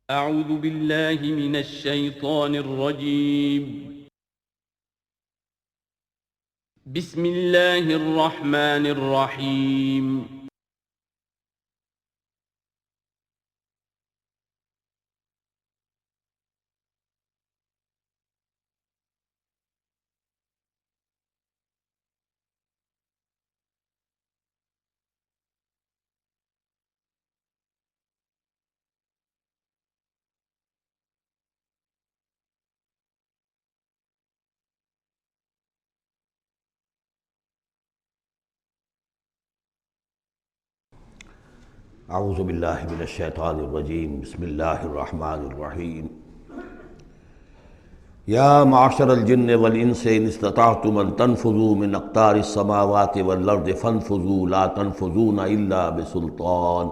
أعوذ بالله من الشيطان الرجيم. بسم الله الرحمن الرحيم. اعوذ باللہ من الشیطان الرجیم بسم اللہ الرحمن الرحیم یا معشر الجن والانس ان استطعتم ان تنفذوا من اقطار السماوات والارض فانفذوا لا تنفذون الا بسلطان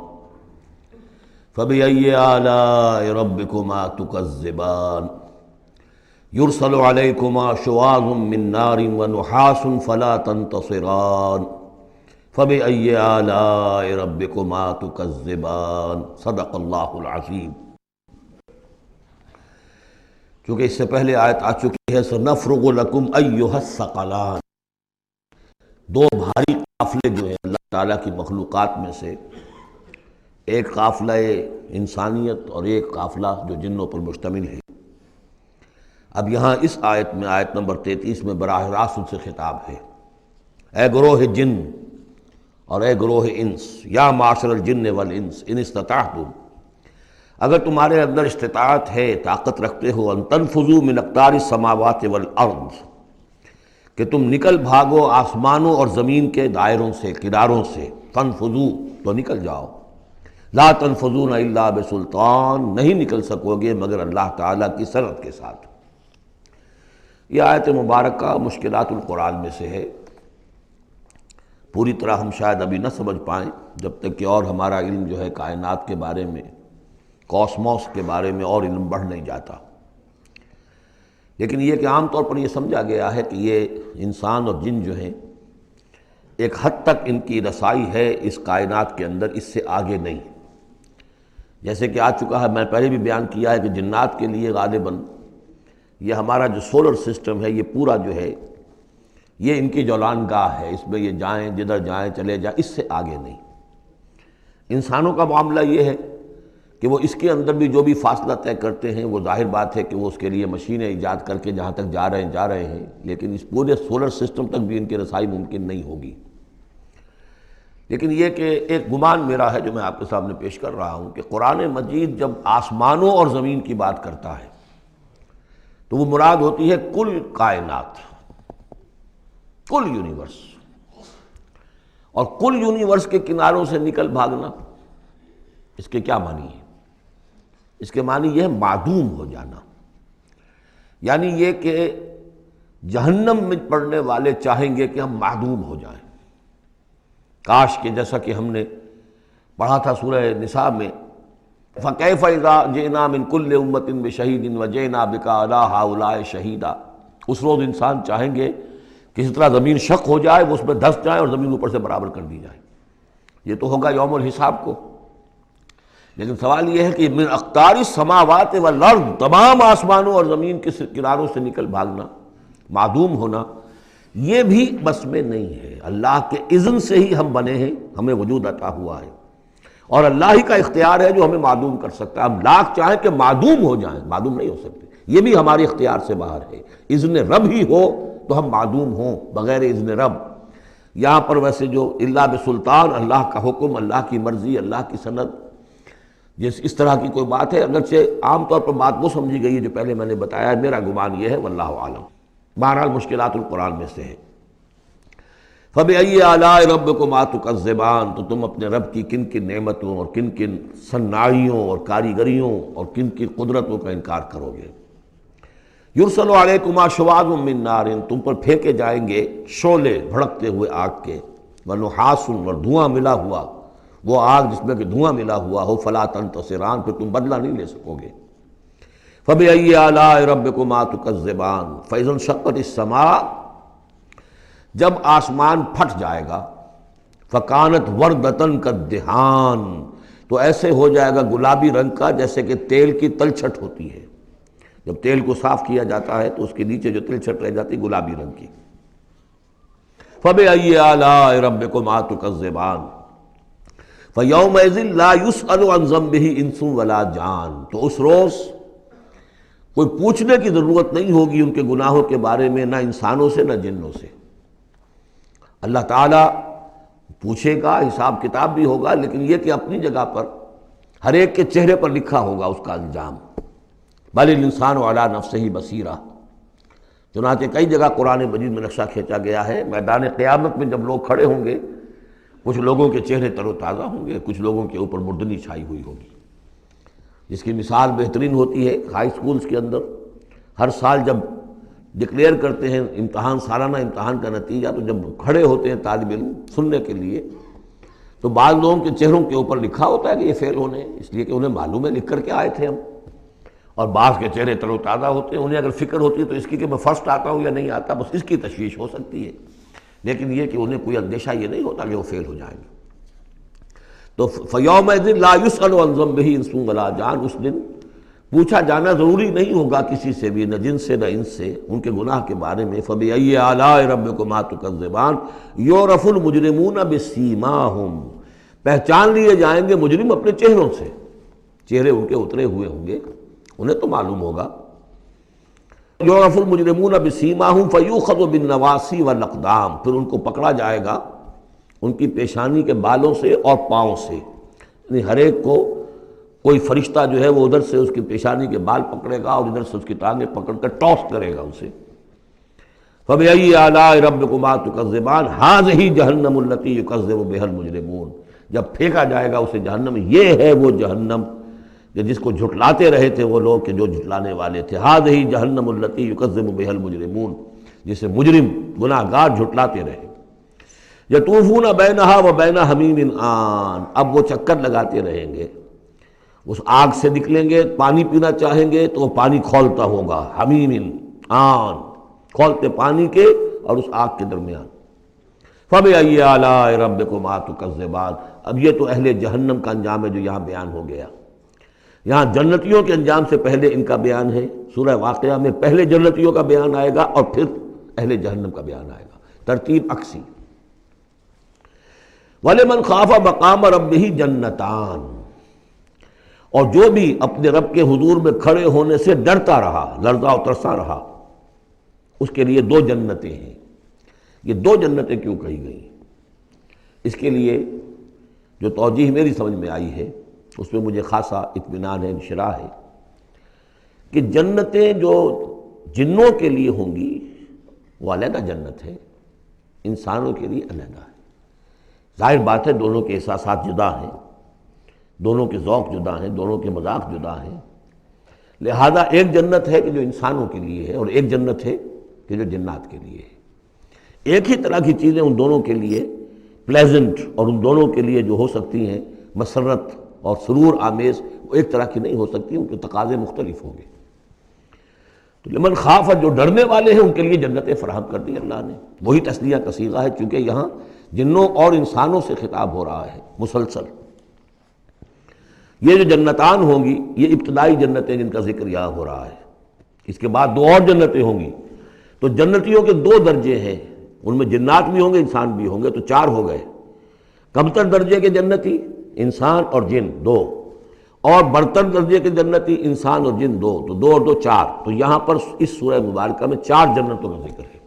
فبأي آلاء ربكما تكذبان يرسل عليكما شواظ من نار ونحاس فلا تنتصران فبأي آلاء ربكما تكذبان صدق اللہ العظیم۔ چونکہ اس سے پہلے آیت آ چکی ہے سنفرغ لکم ایھا الثقلان، دو بھاری قافلے جو ہیں اللہ تعالیٰ کی مخلوقات میں سے، ایک قافلہ انسانیت اور ایک قافلہ جو جنوں پر مشتمل ہے۔ اب یہاں اس آیت میں آیت نمبر 33 میں براہ راست ان سے خطاب ہے، اے گروہ جن اور اے گروہ انس، یا معاشر الجن والانس ان استطعتم، اگر تمہارے اندر استطاعت ہے، طاقت رکھتے ہو، ان تنفذوا من اقطار السماوات والارض، کہ تم نکل بھاگو آسمانوں اور زمین کے دائروں سے، کناروں سے، فانفذوا تو نکل جاؤ، لا تنفذون الا بسلطان، نہیں نکل سکو گے مگر اللہ تعالیٰ کی سرعت کے ساتھ۔ یہ آیت مبارکہ مشکلات القرآن میں سے ہے، پوری طرح ہم شاید ابھی نہ سمجھ پائیں جب تک کہ اور ہمارا علم جو ہے کائنات کے بارے میں، کاسموس کے بارے میں اور علم بڑھ نہیں جاتا، لیکن یہ کہ عام طور پر یہ سمجھا گیا ہے کہ یہ انسان اور جن جو ہیں ایک حد تک ان کی رسائی ہے اس کائنات کے اندر، اس سے آگے نہیں۔ جیسے کہ آ چکا ہے، میں پہلے بھی بیان کیا ہے کہ جنات کے لیے غالباً یہ ہمارا جو سولر سسٹم ہے، یہ پورا جو ہے یہ ان کی جولان گاہ ہے، اس میں یہ جائیں جدھر جائیں چلے جائیں، اس سے آگے نہیں۔ انسانوں کا معاملہ یہ ہے کہ وہ اس کے اندر بھی جو بھی فاصلہ طے کرتے ہیں، وہ ظاہر بات ہے کہ وہ اس کے لیے مشینیں ایجاد کر کے جہاں تک جا رہے ہیں، لیکن اس پورے سولر سسٹم تک بھی ان کی رسائی ممکن نہیں ہوگی۔ لیکن یہ کہ ایک گمان میرا ہے جو میں آپ کے سامنے پیش کر رہا ہوں کہ قرآن مجید جب آسمانوں اور زمین کی بات کرتا ہے تو وہ مراد ہوتی ہے کل کائنات، کل یونیورس، اور کل یونیورس کے کناروں سے نکل بھاگنا، اس کے کیا معنی ہے؟ اس کے معنی یہ ہے معدوم ہو جانا، یعنی یہ کہ جہنم میں پڑنے والے چاہیں گے کہ ہم معدوم ہو جائیں، کاش کہ جیسا کہ ہم نے پڑھا تھا سورہ نساء میں، فَكَيْفَ إِذَا جِئْنَا مِن كُلِّ أُمَّةٍ بِشَهِيدٍ وَجِئْنَا بِكَ عَلَىٰ هَٰؤُلَاءِ شَهِيدًا۔ اس روز انسان چاہیں گے کہ اس طرح زمین شق ہو جائے، وہ اس میں دھس جائے اور زمین اوپر سے برابر کر دی جائے، یہ تو ہوگا یوم الحساب کو۔ لیکن سوال یہ ہے کہ من اقطار السماوات والارض، تمام آسمانوں اور زمین کے کناروں سے نکل بھاگنا، معدوم ہونا، یہ بھی بس میں نہیں ہے۔ اللہ کے اذن سے ہی ہم بنے ہیں، ہمیں وجود عطا ہوا ہے، اور اللہ ہی کا اختیار ہے جو ہمیں معدوم کر سکتا ہے۔ ہم لاکھ چاہیں کہ معدوم ہو جائیں، معدوم نہیں ہو سکتے، یہ بھی ہمارے اختیار سے باہر ہے۔ اذن رب ہی ہو تو ہم معدوم ہوں بغیر اذن رب۔ یہاں پر ویسے جو اللہ بسلطان، اللہ کا حکم، اللہ کی مرضی، اللہ کی سند، اس طرح کی کوئی بات ہے، اگرچہ عام طور پر بات وہ سمجھی گئی ہے جو پہلے میں نے بتایا ہے، میرا گمان یہ ہے واللہ عالم۔ بہرحال مشکلات القرآن میں سے ہے۔ فَبِأَيِّ آلَاءِ رَبِّكُمَا تُكَذِّبَانِ، تو تم اپنے رب کی کن کن نعمتوں اور کن کن صناعیوں اور کاریگریوں اور کن کی قدرتوں کا انکار کرو گے۔ یرسل علیکما شواظ من نار، تم پر پھینکے جائیں گے شعلے بھڑکتے ہوئے آگ کے، ونحاس، اور دھواں ملا ہوا، وہ آگ جس میں کہ دھواں ملا ہوا ہو، فلا تنتصران، پھر تم بدلہ نہیں لے سکو گے۔ فبأي آلاء ربكما تكذبان، فإذا انشقت السماء، جب آسمان پھٹ جائے گا، فکانت وردۃ کالدہان، تو ایسے ہو جائے گا گلابی رنگ کا جیسے کہ تیل کی تلچھٹ ہوتی ہے، جب تیل کو صاف کیا جاتا ہے تو اس کے نیچے جو تلچھٹ رہ جاتی ہے گلابی رنگ کی۔ فَبِأَيِّ آلَاءِ رَبِّكُمَا تُكَذِّبَانِ فَيَوْمَئِذٍ لَا يُسْأَلُ عَنْ ذَنبِهِ إِنسٌ وَلَا جَانٌ، تو اس روز کوئی پوچھنے کی ضرورت نہیں ہوگی ان کے گناہوں کے بارے میں، نہ انسانوں سے نہ جنوں سے۔ اللہ تعالیٰ پوچھے گا، حساب کتاب بھی ہوگا، لیکن یہ کہ اپنی جگہ پر ہر ایک کے چہرے پر لکھا ہوگا اس کا انجام۔ بل الانسان علی نفسہ بصیرہ، چنانچہ کئی جگہ قرآن مجید میں نقشہ کھینچا گیا ہے، میدان قیامت میں جب لوگ کھڑے ہوں گے، کچھ لوگوں کے چہرے تر و تازہ ہوں گے، کچھ لوگوں کے اوپر مردنی چھائی ہوئی ہوگی، جس کی مثال بہترین ہوتی ہے ہائی سکولز کے اندر۔ ہر سال جب ڈکلیئر کرتے ہیں امتحان، سالانہ امتحان کا نتیجہ، تو جب کھڑے ہوتے ہیں طالب علم سننے کے لیے، تو بعض لوگوں کے چہروں کے اوپر لکھا ہوتا ہے کہ یہ فیل ہونے ہیں، اس لیے کہ انہیں معلوم ہے لکھ کر کے آئے تھے ہم، اور بعض کے چہرے تر و تازہ ہوتے ہیں، انہیں اگر فکر ہوتی ہے تو اس کی کہ میں فرسٹ آتا ہوں یا نہیں آتا، بس اس کی تشویش ہو سکتی ہے، لیکن یہ کہ انہیں کوئی اندیشہ یہ نہیں ہوتا کہ وہ فیل ہو جائیں گے۔ تو فَيَوْمَئِذٍ لَا يُسْأَلُ عَنْ ذَنبِهِ إِنسٌ وَلَا جَانٌ، اس دن پوچھا جانا ضروری نہیں ہوگا کسی سے بھی، نہ جن سے نہ انس سے، ان کے گناہ کے بارے میں۔ فَبِأَيِّ آلَاءِ رَبِّكُمَا تُكَذِّبَانِ يُعْرَفُ الْمُجْرِمُونَ بِسِیمَاهُمْ، پہچان لیے جائیں گے مجرم اپنے چہروں سے، چہرے ان کے اترے ہوئے ہوں گے، انہیں تو معلوم ہوگا۔ يُعْرَفُ الْمُجْرِمُونَ بِسِیمَاهُمْ فَيُؤْخَذُ بِالنَّوَاصِي وَالْأَقْدَامِ، پھر ان کو پکڑا جائے گا ان کی پیشانی کے بالوں سے اور پاؤں سے، یعنی ہر ایک کو کوئی فرشتہ جو ہے وہ ادھر سے اس کی پیشانی کے بال پکڑے گا اور ادھر سے اس کی ٹانگیں پکڑ کر ٹاس کرے گا اسے۔ فَبِأَيِّ آلَاءِ رَبِّكُمَا تُكَذِّبَانِ هَٰذِهِ جَهَنَّمُ الَّتِي يُكَذِّبُ بِهَا الْمُجْرِمُونَ، جب پھینکا جائے گا اسے جہنم، یہ ہے وہ جہنم کہ جس کو جھٹلاتے رہے تھے وہ لوگ کہ جو جھٹلانے والے تھے۔ هَٰذِهِ جَهَنَّمُ الَّتِي يُكَذِّبُ بِهَا الْمُجْرِمُونَ، جسے مجرم گناہ گار جھٹلاتے رہے۔ یطوفون بینہا و بین حمیم آن، اب وہ چکر لگاتے رہیں گے، اس آگ سے نکلیں گے، پانی پینا چاہیں گے تو وہ پانی کھولتا ہوگا، حمیم آن، کھولتے پانی کے اور اس آگ کے درمیان۔ فَبِأَيِّ آلَاءِ رَبِّكُمَا تُكَذِّبَانِ، اب یہ تو اہل جہنم کا انجام ہے جو یہاں بیان ہو گیا۔ یہاں جنتیوں کے انجام سے پہلے ان کا بیان ہے، سورہ واقعہ میں پہلے جنتیوں کا بیان آئے گا اور پھر اہل جہنم کا بیان آئے گا، ترتیب عکسی۔ وَلِمَنْ خَافَ مَقَامَ رَبِّهِ جَنَّتَانِ، اور جو بھی اپنے رب کے حضور میں کھڑے ہونے سے ڈرتا رہا، لرزا و ترسا رہا، اس کے لیے دو جنتیں ہیں۔ یہ دو جنتیں کیوں کہی گئی؟ اس کے لیے جو توجیہ میری سمجھ میں آئی ہے اس میں مجھے خاصا اطمینان ہے، انشراح ہے، کہ جنتیں جو جنوں کے لیے ہوں گی وہ علیحدہ جنت ہے، انسانوں کے لیے علیحدہ ہے۔ ظاہر بات ہے دونوں کے احساسات جدا ہیں، دونوں کے ذوق جدا ہیں، دونوں کے مذاق جدا ہیں، لہذا ایک جنت ہے کہ جو انسانوں کے لیے ہے اور ایک جنت ہے کہ جو جنات کے لیے ہے۔ ایک ہی طرح کی چیزیں ان دونوں کے لیے پلیزنٹ اور ان دونوں کے لیے جو ہو سکتی ہیں مسرت اور سرور آمیز، وہ ایک طرح کی نہیں ہو سکتی، ان کے تقاضے مختلف ہوں گے۔ تو لمن خاف، جو ڈرنے والے ہیں ان کے لیے جنتیں فراہم کر دی اللہ نے، وہی تسلیہ کا صیغہ ہے، چونکہ یہاں جنوں اور انسانوں سے خطاب ہو رہا ہے مسلسل۔ یہ جو جنتان ہوں گی یہ ابتدائی جنتیں جن کا ذکر یہاں ہو رہا ہے، اس کے بعد دو اور جنتیں ہوں گی، تو جنتیوں کے دو درجے ہیں، ان میں جنات بھی ہوں گے انسان بھی ہوں گے، تو چار ہو گئے۔ کمتر درجے کے جنتی انسان اور جن دو، اور برتر درجے کے جنتی انسان اور جن دو، تو دو اور دو چار۔ تو یہاں پر اس سورہ مبارکہ میں چار جنتوں کا ذکر ہے۔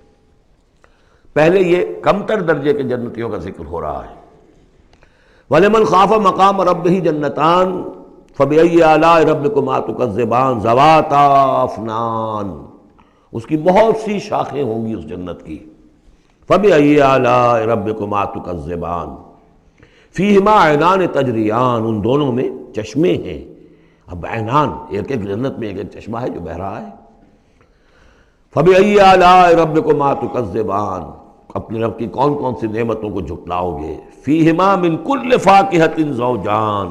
پہلے یہ کمتر درجے کے جنتیوں کا ذکر ہو رہا ہے۔ وَلِمَنْ خَافَ مَقَامَ رَبِّهِ جَنَّتَانِ فَبِأَيِّ آلَاءِ رَبِّكُمَا تُكَذِّبَانِ ذَوَاتَا أَفْنَانٍ، اس کی بہت سی شاخیں ہوں گی اس جنت کی۔ فَبِأَيِّ آلَاءِ رَبِّكُمَا تُكَذِّبَانِ فِيهِمَا عَيْنَانِ تَجْرِيَانِ، ان دونوں میں چشمے ہیں۔ اب عینان، ایک ایک جنت میں ایک ایک چشمہ ہے جو بہہ رہا ہے۔ فَبِأَيِّ آلَاءِ رَبِّكُمَا تُكَذِّبَانِ، اپنے رب کی کون کون سی نعمتوں کو جھٹلاؤ گے۔ فِيهِمَا مِن كُلِّ فَاكِهَةٍ زَوْجَانِ،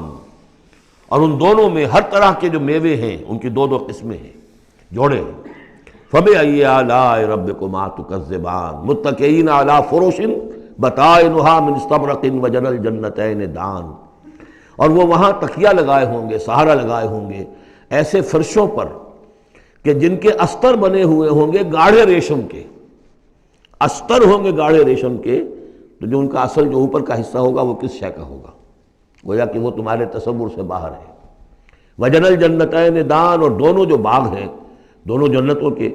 اور ان دونوں میں ہر طرح کے جو میوے ہیں ان کی دو دو قسمیں ہیں، جوڑے ہیں۔ فَبِأَيِّ آلَاءِ رَبِّكُمَا تُكَذِّبَانِ مُتَّكِئِينَ عَلَىٰ فُرُشٍ بَطَائِنُهَا مِنْ اسْتَبْرَقٍ وَجَنَى الْجَنَّتَيْنِ دَانٍ، اور وہ وہاں تکیہ لگائے ہوں گے، سہارا لگائے ہوں گے ایسے فرشوں پر کہ جن کے استر بنے ہوئے ہوں گے گاڑھے ریشم کے، استر ہوں گے گاڑھے ریشم کے، تو جو ان کا اصل جو اوپر کا حصہ ہوگا وہ کس شے کا ہوگا؟ گویا کہ وہ تمہارے تصور سے باہر ہے۔ وجن الجنتین دان، اور دونوں جو باغ ہیں دونوں جنتوں کے،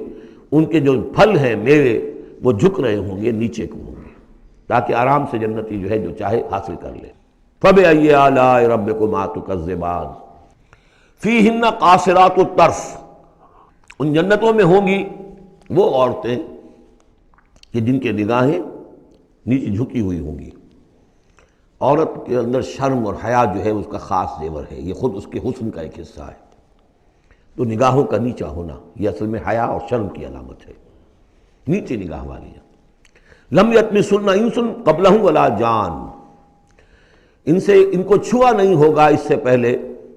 ان کے جو پھل ہیں میوے وہ جھک رہے ہوں گے، نیچے کو ہوں گے، تاکہ آرام سے جنتی جو ہے جو چاہے حاصل کر لے۔ فَبِأَيِّ آلَاءِ رَبِّكُمَا تُكَذِّبَانِ فِيهِنَّ قَاصِرَاتُ الطَّرْفِ، ان جنتوں میں ہوں گی وہ عورتیں کہ جن کے نگاہیں نیچے جھکی ہوئی ہوں گی۔ عورت کے اندر شرم اور حیا جو ہے اس کا خاص زیور ہے، یہ خود اس کے حسن کا ایک حصہ ہے۔ تو نگاہوں کا نیچا ہونا یہ اصل میں حیا اور شرم کی علامت ہے، نیچے نگاہ والی ہے۔ لم یطمثن انس قبلہم ولا جان، ان کو چھوا نہیں ہوگا اس سے پہلے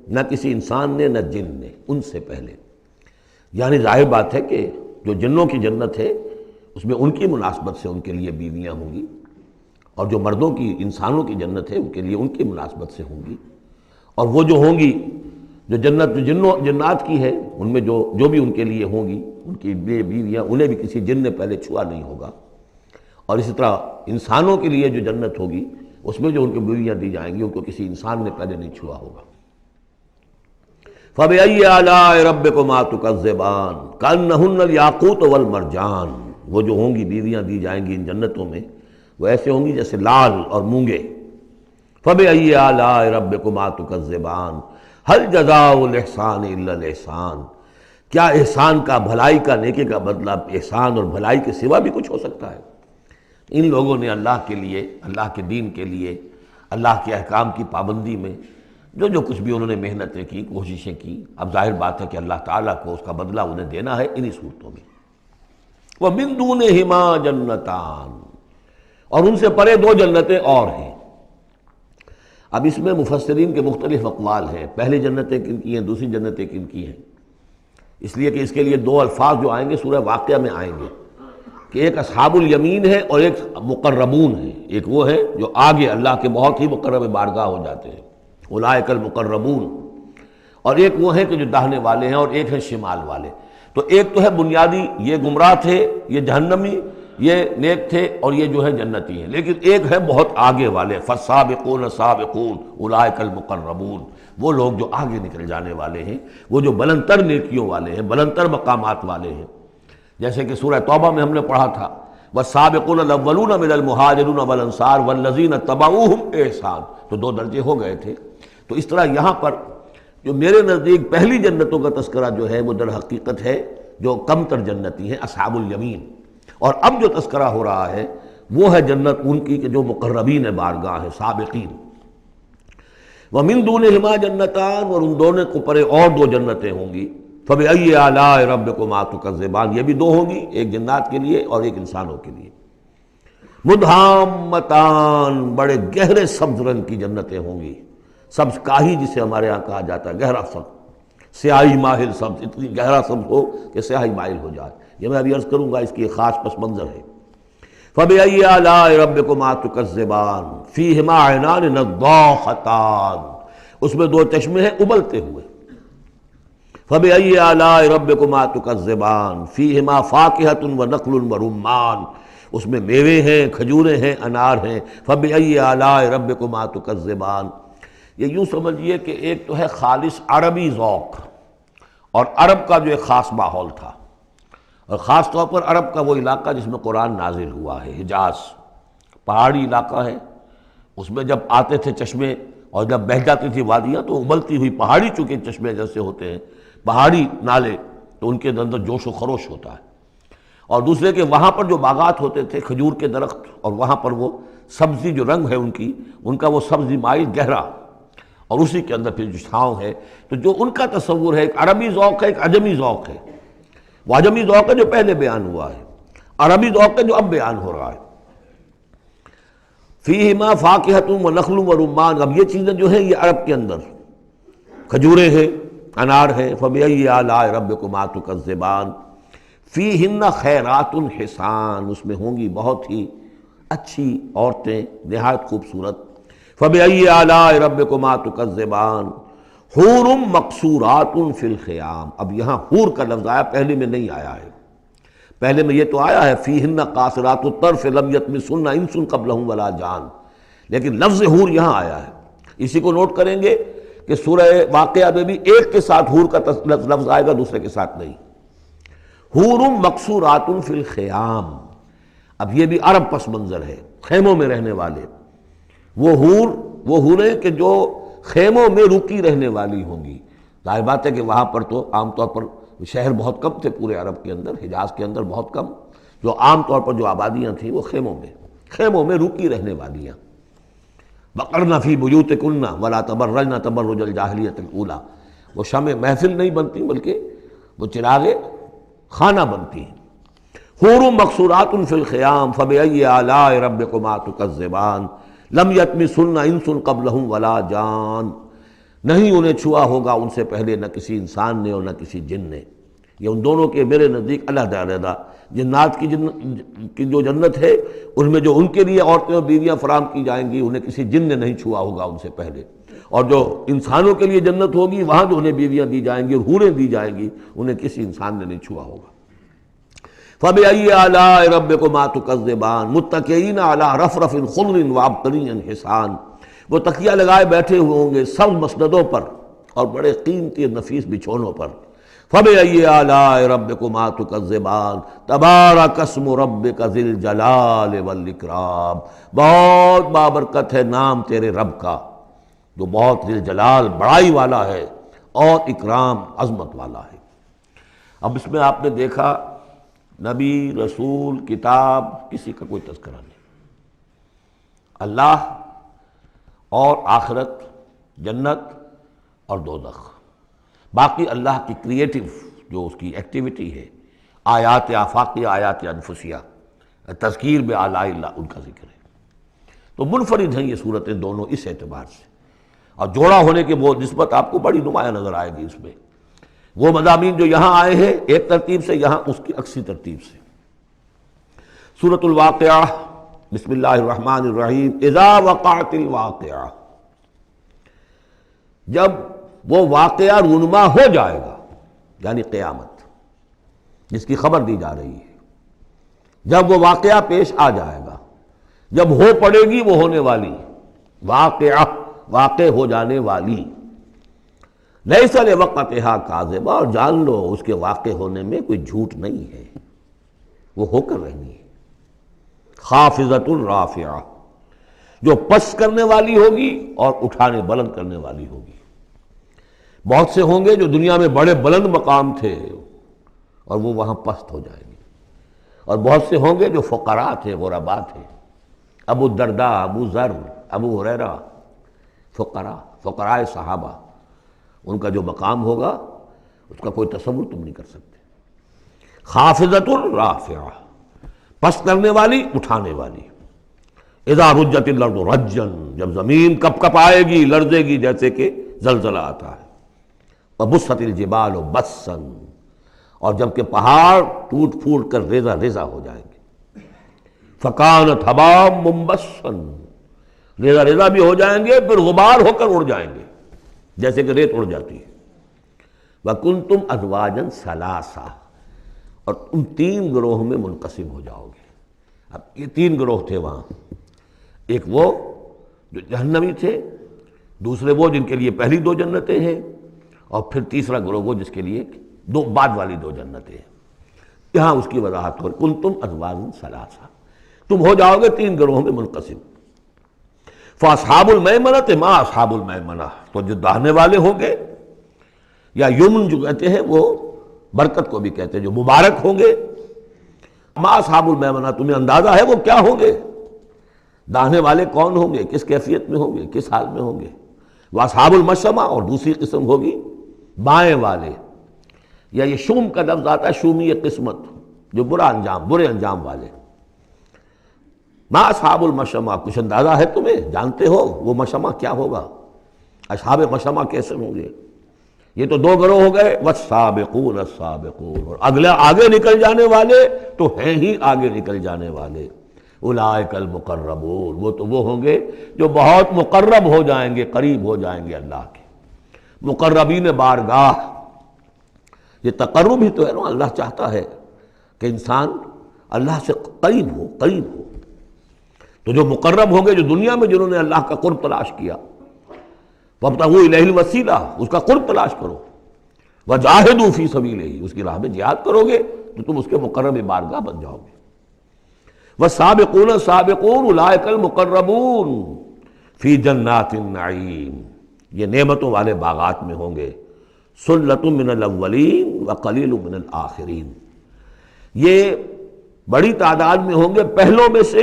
نہ کسی انسان نے نہ جن نے، ان سے پہلے۔ یعنی ظاہر بات ہے کہ جو جنوں کی جنت ہے اس میں ان کی مناسبت سے ان کے لیے بیویاں ہوں گی، اور جو مردوں کی انسانوں کی جنت ہے ان کے لیے ان کی مناسبت سے ہوں گی، اور وہ جو ہوں گی جو جنت جو جنات کی ہے ان میں جو بھی ان کے لیے ہوں گی ان کی بیویاں، انہیں بھی کسی جن نے پہلے چھوا نہیں ہوگا، اور اسی طرح انسانوں کے لیے جو جنت ہوگی اس میں جو ان کی بیویاں دی جائیں گی ان کو کسی انسان نے پہلے نہیں چھوا ہوگا۔ فَبِأَيِّ آلَاءِ رَبِّكُمَا تُكَذِّبَانِ كَأَنَّهُنَّ الْيَاقُوتُ وَالْمَرْجَانُ، وہ جو ہوں گی بیویاں دی جائیں گی ان جنتوں میں وہ ایسے ہوں گی جیسے لال اور مونگے۔ فَبِأَيِّ آلَاءِ رَبِّكُمَا تُكَذِّبَانِ هَلْ جَزَاءُ الْإِحْسَانِ إِلَّا الْإِحْسَانُ، کیا احسان کا، بھلائی کا، نیکی کا بدلہ احسان اور بھلائی کے سوا بھی کچھ ہو سکتا ہے؟ ان لوگوں نے اللہ کے لیے، اللہ کے دین کے لیے، اللہ کے احکام کی پابندی میں جو کچھ بھی انہوں نے محنتیں کی، کوششیں کی، اب ظاہر بات ہے کہ اللہ تعالیٰ کو اس کا بدلہ انہیں دینا ہے انہی صورتوں میں۔ وَمِن دُونِهِمَا جَنَّتَانِ، اور ان سے پرے دو جنتیں اور ہیں۔ اب اس میں مفسرین کے مختلف اقوال ہیں، پہلی جنتیں کن کی ہیں، دوسری جنتیں کن کی ہیں، اس لیے کہ اس کے لیے دو الفاظ جو آئیں گے سورہ واقعہ میں آئیں گے کہ ایک اصحاب الیمین ہے اور ایک مقربون ہے۔ ایک وہ ہے جو آگے اللہ کے بہت ہی مقرب بارگاہ ہو جاتے ہیں، اولئک المقربون، اور ایک وہ ہیں کہ جو داہنے والے ہیں، اور ایک ہے شمال والے۔ تو ایک تو ہے بنیادی، یہ گمراہ تھے، یہ جہنمی، یہ نیک تھے، اور یہ جو ہے جنتی ہیں، لیکن ایک ہے بہت آگے والے، فالسابقون سابقون اولئک المقربون، وہ لوگ جو آگے نکل جانے والے ہیں، وہ جو بلند تر نیکیوں والے ہیں، بلند تر مقامات والے ہیں۔ جیسے کہ سورہ توبہ میں ہم نے پڑھا تھا والسابقون الاولون من المہاجرین والانصار والذین اتبعوہم بإحسان، تو دو درجے ہو گئے تھے۔ تو اس طرح یہاں پر جو میرے نزدیک پہلی جنتوں کا تذکرہ جو ہے وہ در حقیقت ہے جو کم تر جنتی ہیں، اصحاب الیمین، اور اب جو تذکرہ ہو رہا ہے وہ ہے جنت ان کی کہ جو مقربین بارگاہ ہیں، سابقین۔ وَمِن دُونِهِمَا جَنَّتَانِ، اور ان دونوں کو پرے اور دو جنتیں ہوں گی۔ فَبِأَيِّ آلَاءِ رَبِّكُمَا تُكَذِّبَانِ، یہ بھی دو ہوں گی، ایک جنات کے لیے اور ایک انسانوں کے لیے۔ مُدْحَامَّتَانِ، بڑے گہرے سبز رنگ کی جنتیں ہوں گی، سبز کاہی جسے ہمارے ہاں کہا جاتا ہے، گہرا سبز، سیاہی مائل سبز، اتنی گہرا سبز ہو کہ سیاہی مائل ہو جائے۔ یہ میں ابھی عرض کروں گا، اس کی ایک خاص پس منظر ہے۔ فَبِأَيِّ آلَاءِ رَبِّكُمَا تُكَذِّبَانِ فِيهِمَا عَيْنَانِ نَضَّاخَتَانِ، اس میں دو چشمے ہیں ابلتے ہوئے۔ فَبِأَيِّ آلَاءِ رَبِّكُمَا تُكَذِّبَانِ فِيهِمَا فَاكِهَةٌ وَنَخْلٌ وَرُمَّانٌ، اس میں میوے ہیں، کھجوریں ہیں، انار ہیں۔ فَبِأَيِّ آلَاءِ رَبِّكُمَا تُكَذِّبَانِ، یہ یوں سمجھیے کہ ایک تو ہے خالص عربی ذوق اور عرب کا جو ایک خاص ماحول تھا، اور خاص طور پر عرب کا وہ علاقہ جس میں قرآن نازل ہوا ہے، حجاز، پہاڑی علاقہ ہے، اس میں جب آتے تھے چشمے اور جب بہہ جاتی تھی وادیاں تو ابلتی ہوئی پہاڑی چونکہ چشمے جیسے ہوتے ہیں، پہاڑی نالے، تو ان کے اندر جوش و خروش ہوتا ہے۔ اور دوسرے کہ وہاں پر جو باغات ہوتے تھے، کھجور کے درخت، اور وہاں پر وہ سبزی جو رنگ ہے ان کا وہ سبزی مائل گہرا، اور اسی کے اندر پھر جو چھاؤں ہے، تو جو ان کا تصور ہے ایک عربی ذوق ہے، ایک عجمی ذوق ہے۔ وہ عجمی ذوق ہے جو پہلے بیان ہوا ہے، عربی ذوق ہے جو اب بیان ہو رہا ہے۔ فیہما فاکہۃ ونخل ورمان، اب یہ چیزیں جو ہیں یہ عرب کے اندر کھجوریں ہیں، انار ہیں۔ فبأي آلاء ربكما تكذبان فیہن خیرات حسان، اس میں ہوں گی بہت ہی اچھی عورتیں، نہایت خوبصورت۔ فَبِأَيِّ آلَاءِ رَبِّكُمَا تُكَذِّبَانِ حور مقصورات فی الخیام۔ اب یہاں حور کا لفظ آیا، پہلے میں نہیں آیا ہے۔ پہلے میں یہ تو آیا ہے فیہن قاصرات الطرف لم یطمثن انس قبلہم ولا جان، لیکن لفظ حور یہاں آیا ہے۔ اسی کو نوٹ کریں گے کہ سورہ واقعہ میں بھی ایک کے ساتھ حور کا لفظ آئے گا، دوسرے کے ساتھ نہیں۔ حور مقصورات فی الخیام، اب یہ بھی عرب پس منظر ہے، خیموں میں رہنے والے۔ وہ حوریں کہ جو خیموں میں رکی رہنے والی ہوں گی۔ ظاہر بات ہے کہ وہاں پر تو عام طور پر شہر بہت کم تھے پورے عرب کے اندر، حجاز کے اندر بہت کم، جو عام طور پر جو آبادیاں تھیں وہ خیموں میں رکی رہنے والیاں۔ وَقَرْنَ فِي بُيُوتِكُنَّ وَلَا تَبَرَّجْنَ تَبَرُّجَ الْجَاهِلِيَّةِ الْأُولَىٰ، وہ شمع محفل نہیں بنتی بلکہ وہ چراغ خانہ بنتی ہیں۔ حور مقصورات فی الخیام فبأي آلاء ربكما تكذبان لم یطمثن انس قبلہم ولا جان، نہیں انہیں چھوا ہوگا ان سے پہلے نہ کسی انسان نے اور نہ کسی جن نے۔ یہ ان دونوں کے میرے نزدیک علیحدہ علیحدہ، جنات کی جو جنت ہے ان میں جو ان کے لیے عورتیں اور بیویاں فراہم کی جائیں گی انہیں کسی جن نے نہیں چھوا ہوگا ان سے پہلے، اور جو انسانوں کے لیے جنت ہوگی وہاں جو انہیں بیویاں دی جائیں گی اور حوریں دی جائیں گی انہیں کسی انسان نے نہیں چھوا ہوگا۔ فَبِأَيِّ آلَاءِ رَبِّكُمَا تُكَذِّبَانِ مُتَّكِئِينَ عَلَىٰ رَفْرَفٍ خُضْرٍ وَعَبْقَرِيٍّ حِسَانٍ، وہ تکیہ لگائے بیٹھے ہوئے ہوں گے سب مسندوں پر اور بڑے قیمتی نفیس بچھونوں پر۔ فَبِأَيِّ آلَاءِ رَبِّكُمَا تُكَذِّبَانِ تَبَارَكَ اسْمُ رَبِّكَ ذِي الْجَلَالِ وَالْإِكْرَامِ، بہت بابرکت ہے نام تیرے رب کا جو بہت ذی الجلال بڑائی والا ہے اور اکرام عظمت والا ہے۔ اب اس میں آپ نے دیکھا نبی، رسول، کتاب، کسی کا کوئی تذکرہ نہیں۔ اللہ اور آخرت، جنت اور دوزخ، باقی اللہ کی کریٹیو جو اس کی ایکٹیویٹی ہے، آیات آفاقیہ، آیات انفسیہ، تذکیر بآلاء اللہ، ان کا ذکر ہے۔ تو منفرد ہیں یہ صورتیں دونوں اس اعتبار سے، اور جوڑا ہونے کے وہ نسبت آپ کو بڑی نمایاں نظر آئے گی اس میں۔ وہ مضامین جو یہاں آئے ہیں ایک ترتیب سے، یہاں اس کی عکسی ترتیب سے۔ سورۃ الواقعہ، بسم اللہ الرحمن الرحیم، اذا وقعت الواقعہ، جب وہ واقعہ رونما ہو جائے گا، یعنی قیامت جس کی خبر دی جا رہی ہے، جب وہ واقعہ پیش آ جائے گا، جب ہو پڑے گی وہ ہونے والی واقعہ، واقع ہو جانے والی، لیس لوقتھا کاذبہ، اور جان لو اس کے واقع ہونے میں کوئی جھوٹ نہیں ہے، وہ ہو کر رہنی ہے۔ خافضۃ رافعہ، جو پس کرنے والی ہوگی اور اٹھانے بلند کرنے والی ہوگی۔ بہت سے ہوں گے جو دنیا میں بڑے بلند مقام تھے اور وہ وہاں پست ہو جائیں گے، اور بہت سے ہوں گے جو فقراء تھے، غرباء تھے، ابو الدرداء، ابو ذر، ابو ہریرہ، فقراء صحابہ، ان کا جو مقام ہوگا اس کا کوئی تصور تم نہیں کر سکتے۔ خافضۃ رافعہ، پس کرنے والی، اٹھانے والی۔ اذا رجت الارض رجا، جب زمین کپ کپ آئے گی، لرزے گی جیسے کہ زلزلہ آتا ہے۔ وبست الجبال بسا، اور جب کہ پہاڑ ٹوٹ پھوٹ کر ریزہ ریزہ ہو جائیں گے۔ فکانت ہباء منبثا، ریزہ ریزہ بھی ہو جائیں گے، پھر غبار ہو کر اڑ جائیں گے جیسے کہ ریت اڑ جاتی ہے۔ وَكُنْتُمْ أَزْوَاجًا ثَلَاثًا، اور تم تین گروہ میں منقسم ہو جاؤ گے۔ اب یہ تین گروہ تھے وہاں، ایک وہ جو جہنمی تھے، دوسرے وہ جن کے لیے پہلی دو جنتیں ہیں، اور پھر تیسرا گروہ وہ جس کے لیے دو بعد والی دو جنتیں ہیں۔ یہاں اس کی وضاحت ہو، کنتم ازواجا ثلاثہ، تم ہو جاؤ گے تین گروہوں میں منقسم۔ فاصحاب المیمنۃ ما اصحاب المیمنہ، تو جو داہنے والے ہوں گے، یا یمن جو کہتے ہیں وہ برکت کو بھی کہتے ہیں، جو مبارک ہوں گے، ما اصحاب المیمنہ، تمہیں اندازہ ہے وہ کیا ہوں گے؟ داہنے والے کون ہوں گے، کس کیفیت میں ہوں گے، کس حال میں ہوں گے؟ واصحاب المشأمہ، اور دوسری قسم ہوگی بائیں والے، یا یہ شوم کا لفظ آتا ہے، شومی قسمت، جو برے انجام والے۔ ما اصحاب المشأمہ، کچھ اندازہ ہے تمہیں، جانتے ہو وہ مشأمہ کیا ہوگا، اصحاب مشأمہ کیسے ہوں گے؟ یہ تو دو گروہ ہو گئے، والسابقون السابقون، اور اگلے آگے نکل جانے والے تو ہیں ہی آگے نکل جانے والے۔ اولئک المقربون، وہ تو وہ ہوں گے جو بہت مقرب ہو جائیں گے، قریب ہو جائیں گے اللہ کے۔ مقربین بارگاہ، یہ تقرب ہی تو ہے نا، اللہ چاہتا ہے کہ انسان اللہ سے قریب ہو، قریب ہو۔ تو جو مقرب ہوں گے، جو دنیا میں جنہوں نے اللہ کا قرب تلاش کیا، وابتغوا الیہ الوسیلہ، اس کا قرب تلاش کرو، وجاہدوا فی سبیلہ، اس کی راہ میں جہاد کرو گے تو تم اس کے مقرب بارگاہ بن جاؤ گے۔ والسابقون السابقون اولئک المقربون فی جنات النعیم، یہ نعمتوں والے باغات میں ہوں گے۔ ثلۃ من الاولین وقلیل من الآخرین، یہ بڑی تعداد میں ہوں گے پہلوں میں سے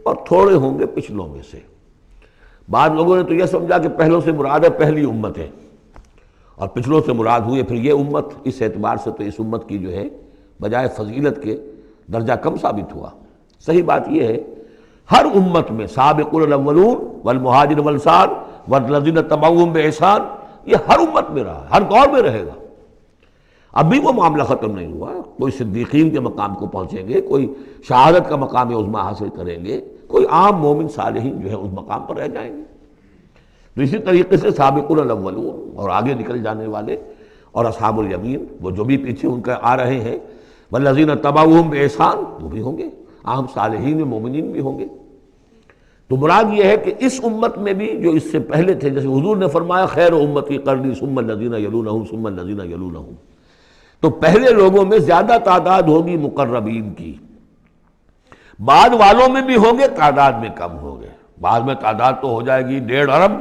اور تھوڑے ہوں گے پچھلوں میں سے۔ بعض لوگوں نے تو یہ سمجھا کہ پہلوں سے مراد ہے پہلی امت ہے، اور پچھلوں سے مراد ہوئی پھر یہ امت۔ اس اعتبار سے تو اس امت کی جو ہے بجائے فضیلت کے درجہ کم ثابت ہوا۔ صحیح بات یہ ہے ہر امت میں سابقون الاولون والمہاجر والانصار والذین تبعوہم بإحسان، یہ ہر امت میں رہا، ہر دور میں رہے گا۔ اب بھی وہ معاملہ ختم نہیں ہوا، کوئی صدیقین کے مقام کو پہنچیں گے، کوئی شہادت کا مقام عظمیٰ حاصل کریں گے، کوئی عام مومن صالحین جو ہے اس مقام پر رہ جائیں گے۔ تو اسی طریقے سے سابقون الاولون اور آگے نکل جانے والے، اور اصحاب الیمین وہ جو بھی پیچھے ان کا آ رہے ہیں، والذین تبعوہم بإحسان، وہ بھی ہوں گے، عام صالحین و مومنین بھی ہوں گے۔ تو مراد یہ ہے کہ اس امت میں بھی جو اس سے پہلے تھے، جیسے حضور نے فرمایا خیر امتی قرنی ثم الذین یلونہم ثم الذین یلونہم، تو پہلے لوگوں میں زیادہ تعداد ہوگی مقربین کی، بعد والوں میں بھی ہوں گے، تعداد میں کم ہوں گے۔ بعد میں تعداد تو ہو جائے گی 1.5 ارب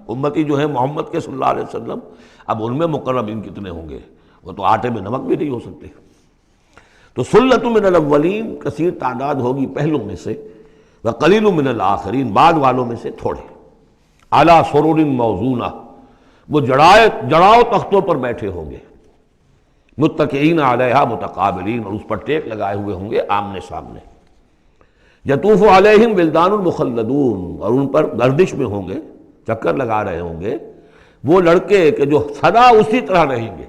امتی جو ہے محمد کے صلی اللہ علیہ وسلم، اب ان میں مقربین کتنے ہوں گے؟ وہ تو آٹے میں نمک بھی نہیں ہو سکتے۔ تو ثلۃ من الاولین کثیر تعداد ہوگی پہلوں میں سے، وقلیل من الآخرین بعد والوں میں سے تھوڑے۔ علی سرر موضونہ، وہ جڑاؤ تختوں پر بیٹھے ہوں گے، متکئین علیہا متقابلین، اور اس پر ٹیک لگائے ہوئے ہوں گے آمنے سامنے۔ یطوف علیہم ولدان المخلدون، اور ان پر گردش میں ہوں گے، چکر لگا رہے ہوں گے وہ لڑکے کہ جو سدا اسی طرح رہیں گے۔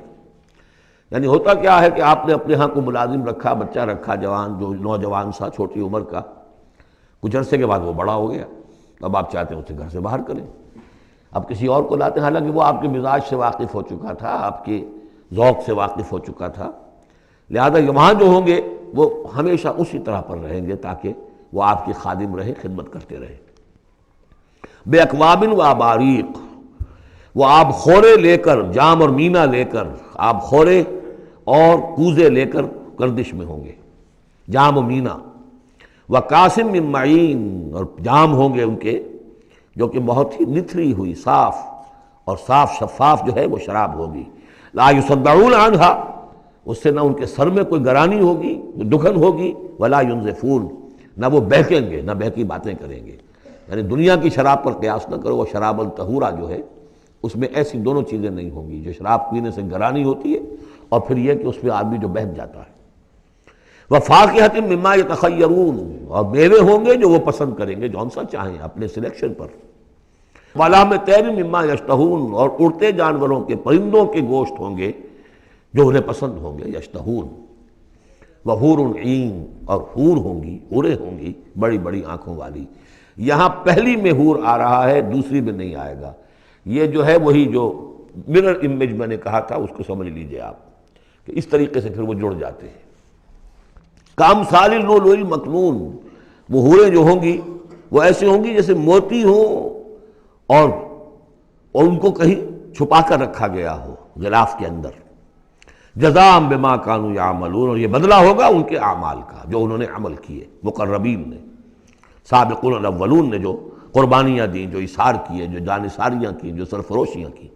یعنی ہوتا کیا ہے کہ آپ نے اپنے ہاں کو ملازم رکھا، بچہ رکھا، جوان جو نوجوان سا چھوٹی عمر کا، کچھ عرصے کے بعد وہ بڑا ہو گیا، اب آپ چاہتے ہیں اسے گھر سے باہر کریں، اب کسی اور کو لاتے ہیں، حالانکہ وہ آپ کے مزاج سے واقف ہو چکا تھا، آپ کے ذوق سے واقف ہو چکا تھا، لہذا وہاں جو ہوں گے وہ ہمیشہ اسی طرح پر رہیں گے تاکہ وہ آپ کی خادم رہے، خدمت کرتے رہے۔ بے اکواب و اباریق، وہ آب خورے لے کر، جام اور مینا لے کر، آب خورے اور کوزے لے کر گردش میں ہوں گے، جام و مینا۔ وقاسم من معین، اور جام ہوں گے ان کے جو کہ بہت ہی نتھری ہوئی، صاف اور صاف شفاف جو ہے وہ شراب ہوگی۔ لا یصدعون عنہا، اس سے نہ ان کے سر میں کوئی گرانی ہوگی، دکھن ہوگی، ولا ینزفون، نہ وہ بہکیں گے، نہ بہکی باتیں کریں گے۔ یعنی دنیا کی شراب پر قیاس نہ کرو، وہ شراب الطہورہ جو ہے اس میں ایسی دونوں چیزیں نہیں ہوں گی، جو شراب پینے سے گرانی ہوتی ہے اور پھر یہ کہ اس میں آدمی جو بہک جاتا ہے۔ وَفَاكِهَةٍ مِّمَّا يَتَخَيَّرُونَ، اور میوے ہوں گے جو وہ پسند کریں گے، جون سا چاہیں اپنے سلیکشن پر۔ وَلَحْمِ طَيْرٍ مِّمَّا يَشْتَهُونَ، اور اڑتے جانوروں کے، پرندوں کے گوشت ہوں گے جو انہیں پسند ہوں گے، یشتہون۔ وَحُورٌ عِین، اور حور ہوں گی، حوریں ہوں گی بڑی بڑی آنکھوں والی۔ یہاں پہلی میں حور آ رہا ہے، دوسری میں نہیں آئے گا۔ یہ جو ہے وہی جو مرر امیج میں نے کہا تھا اس کو سمجھ لیجئے آپ، کہ اس طریقے سے پھر وہ جڑ جاتے ہیں۔ کامثال اللؤلؤ المکنون، وہ حوریں جو ہوں گی وہ ایسے ہوں گی جیسے موتی ہوں اور ان کو کہیں چھپا کر رکھا گیا ہو غلاف کے اندر۔ جزاء بما كانوا يعملون، اور یہ بدلہ ہوگا ان کے اعمال کا جو انہوں نے عمل کیے، مقربین نے، سابقون الاولون نے جو قربانیاں دیں، جو اثار کیے، جو جانثاریاں کی، جو سرفروشیاں کی۔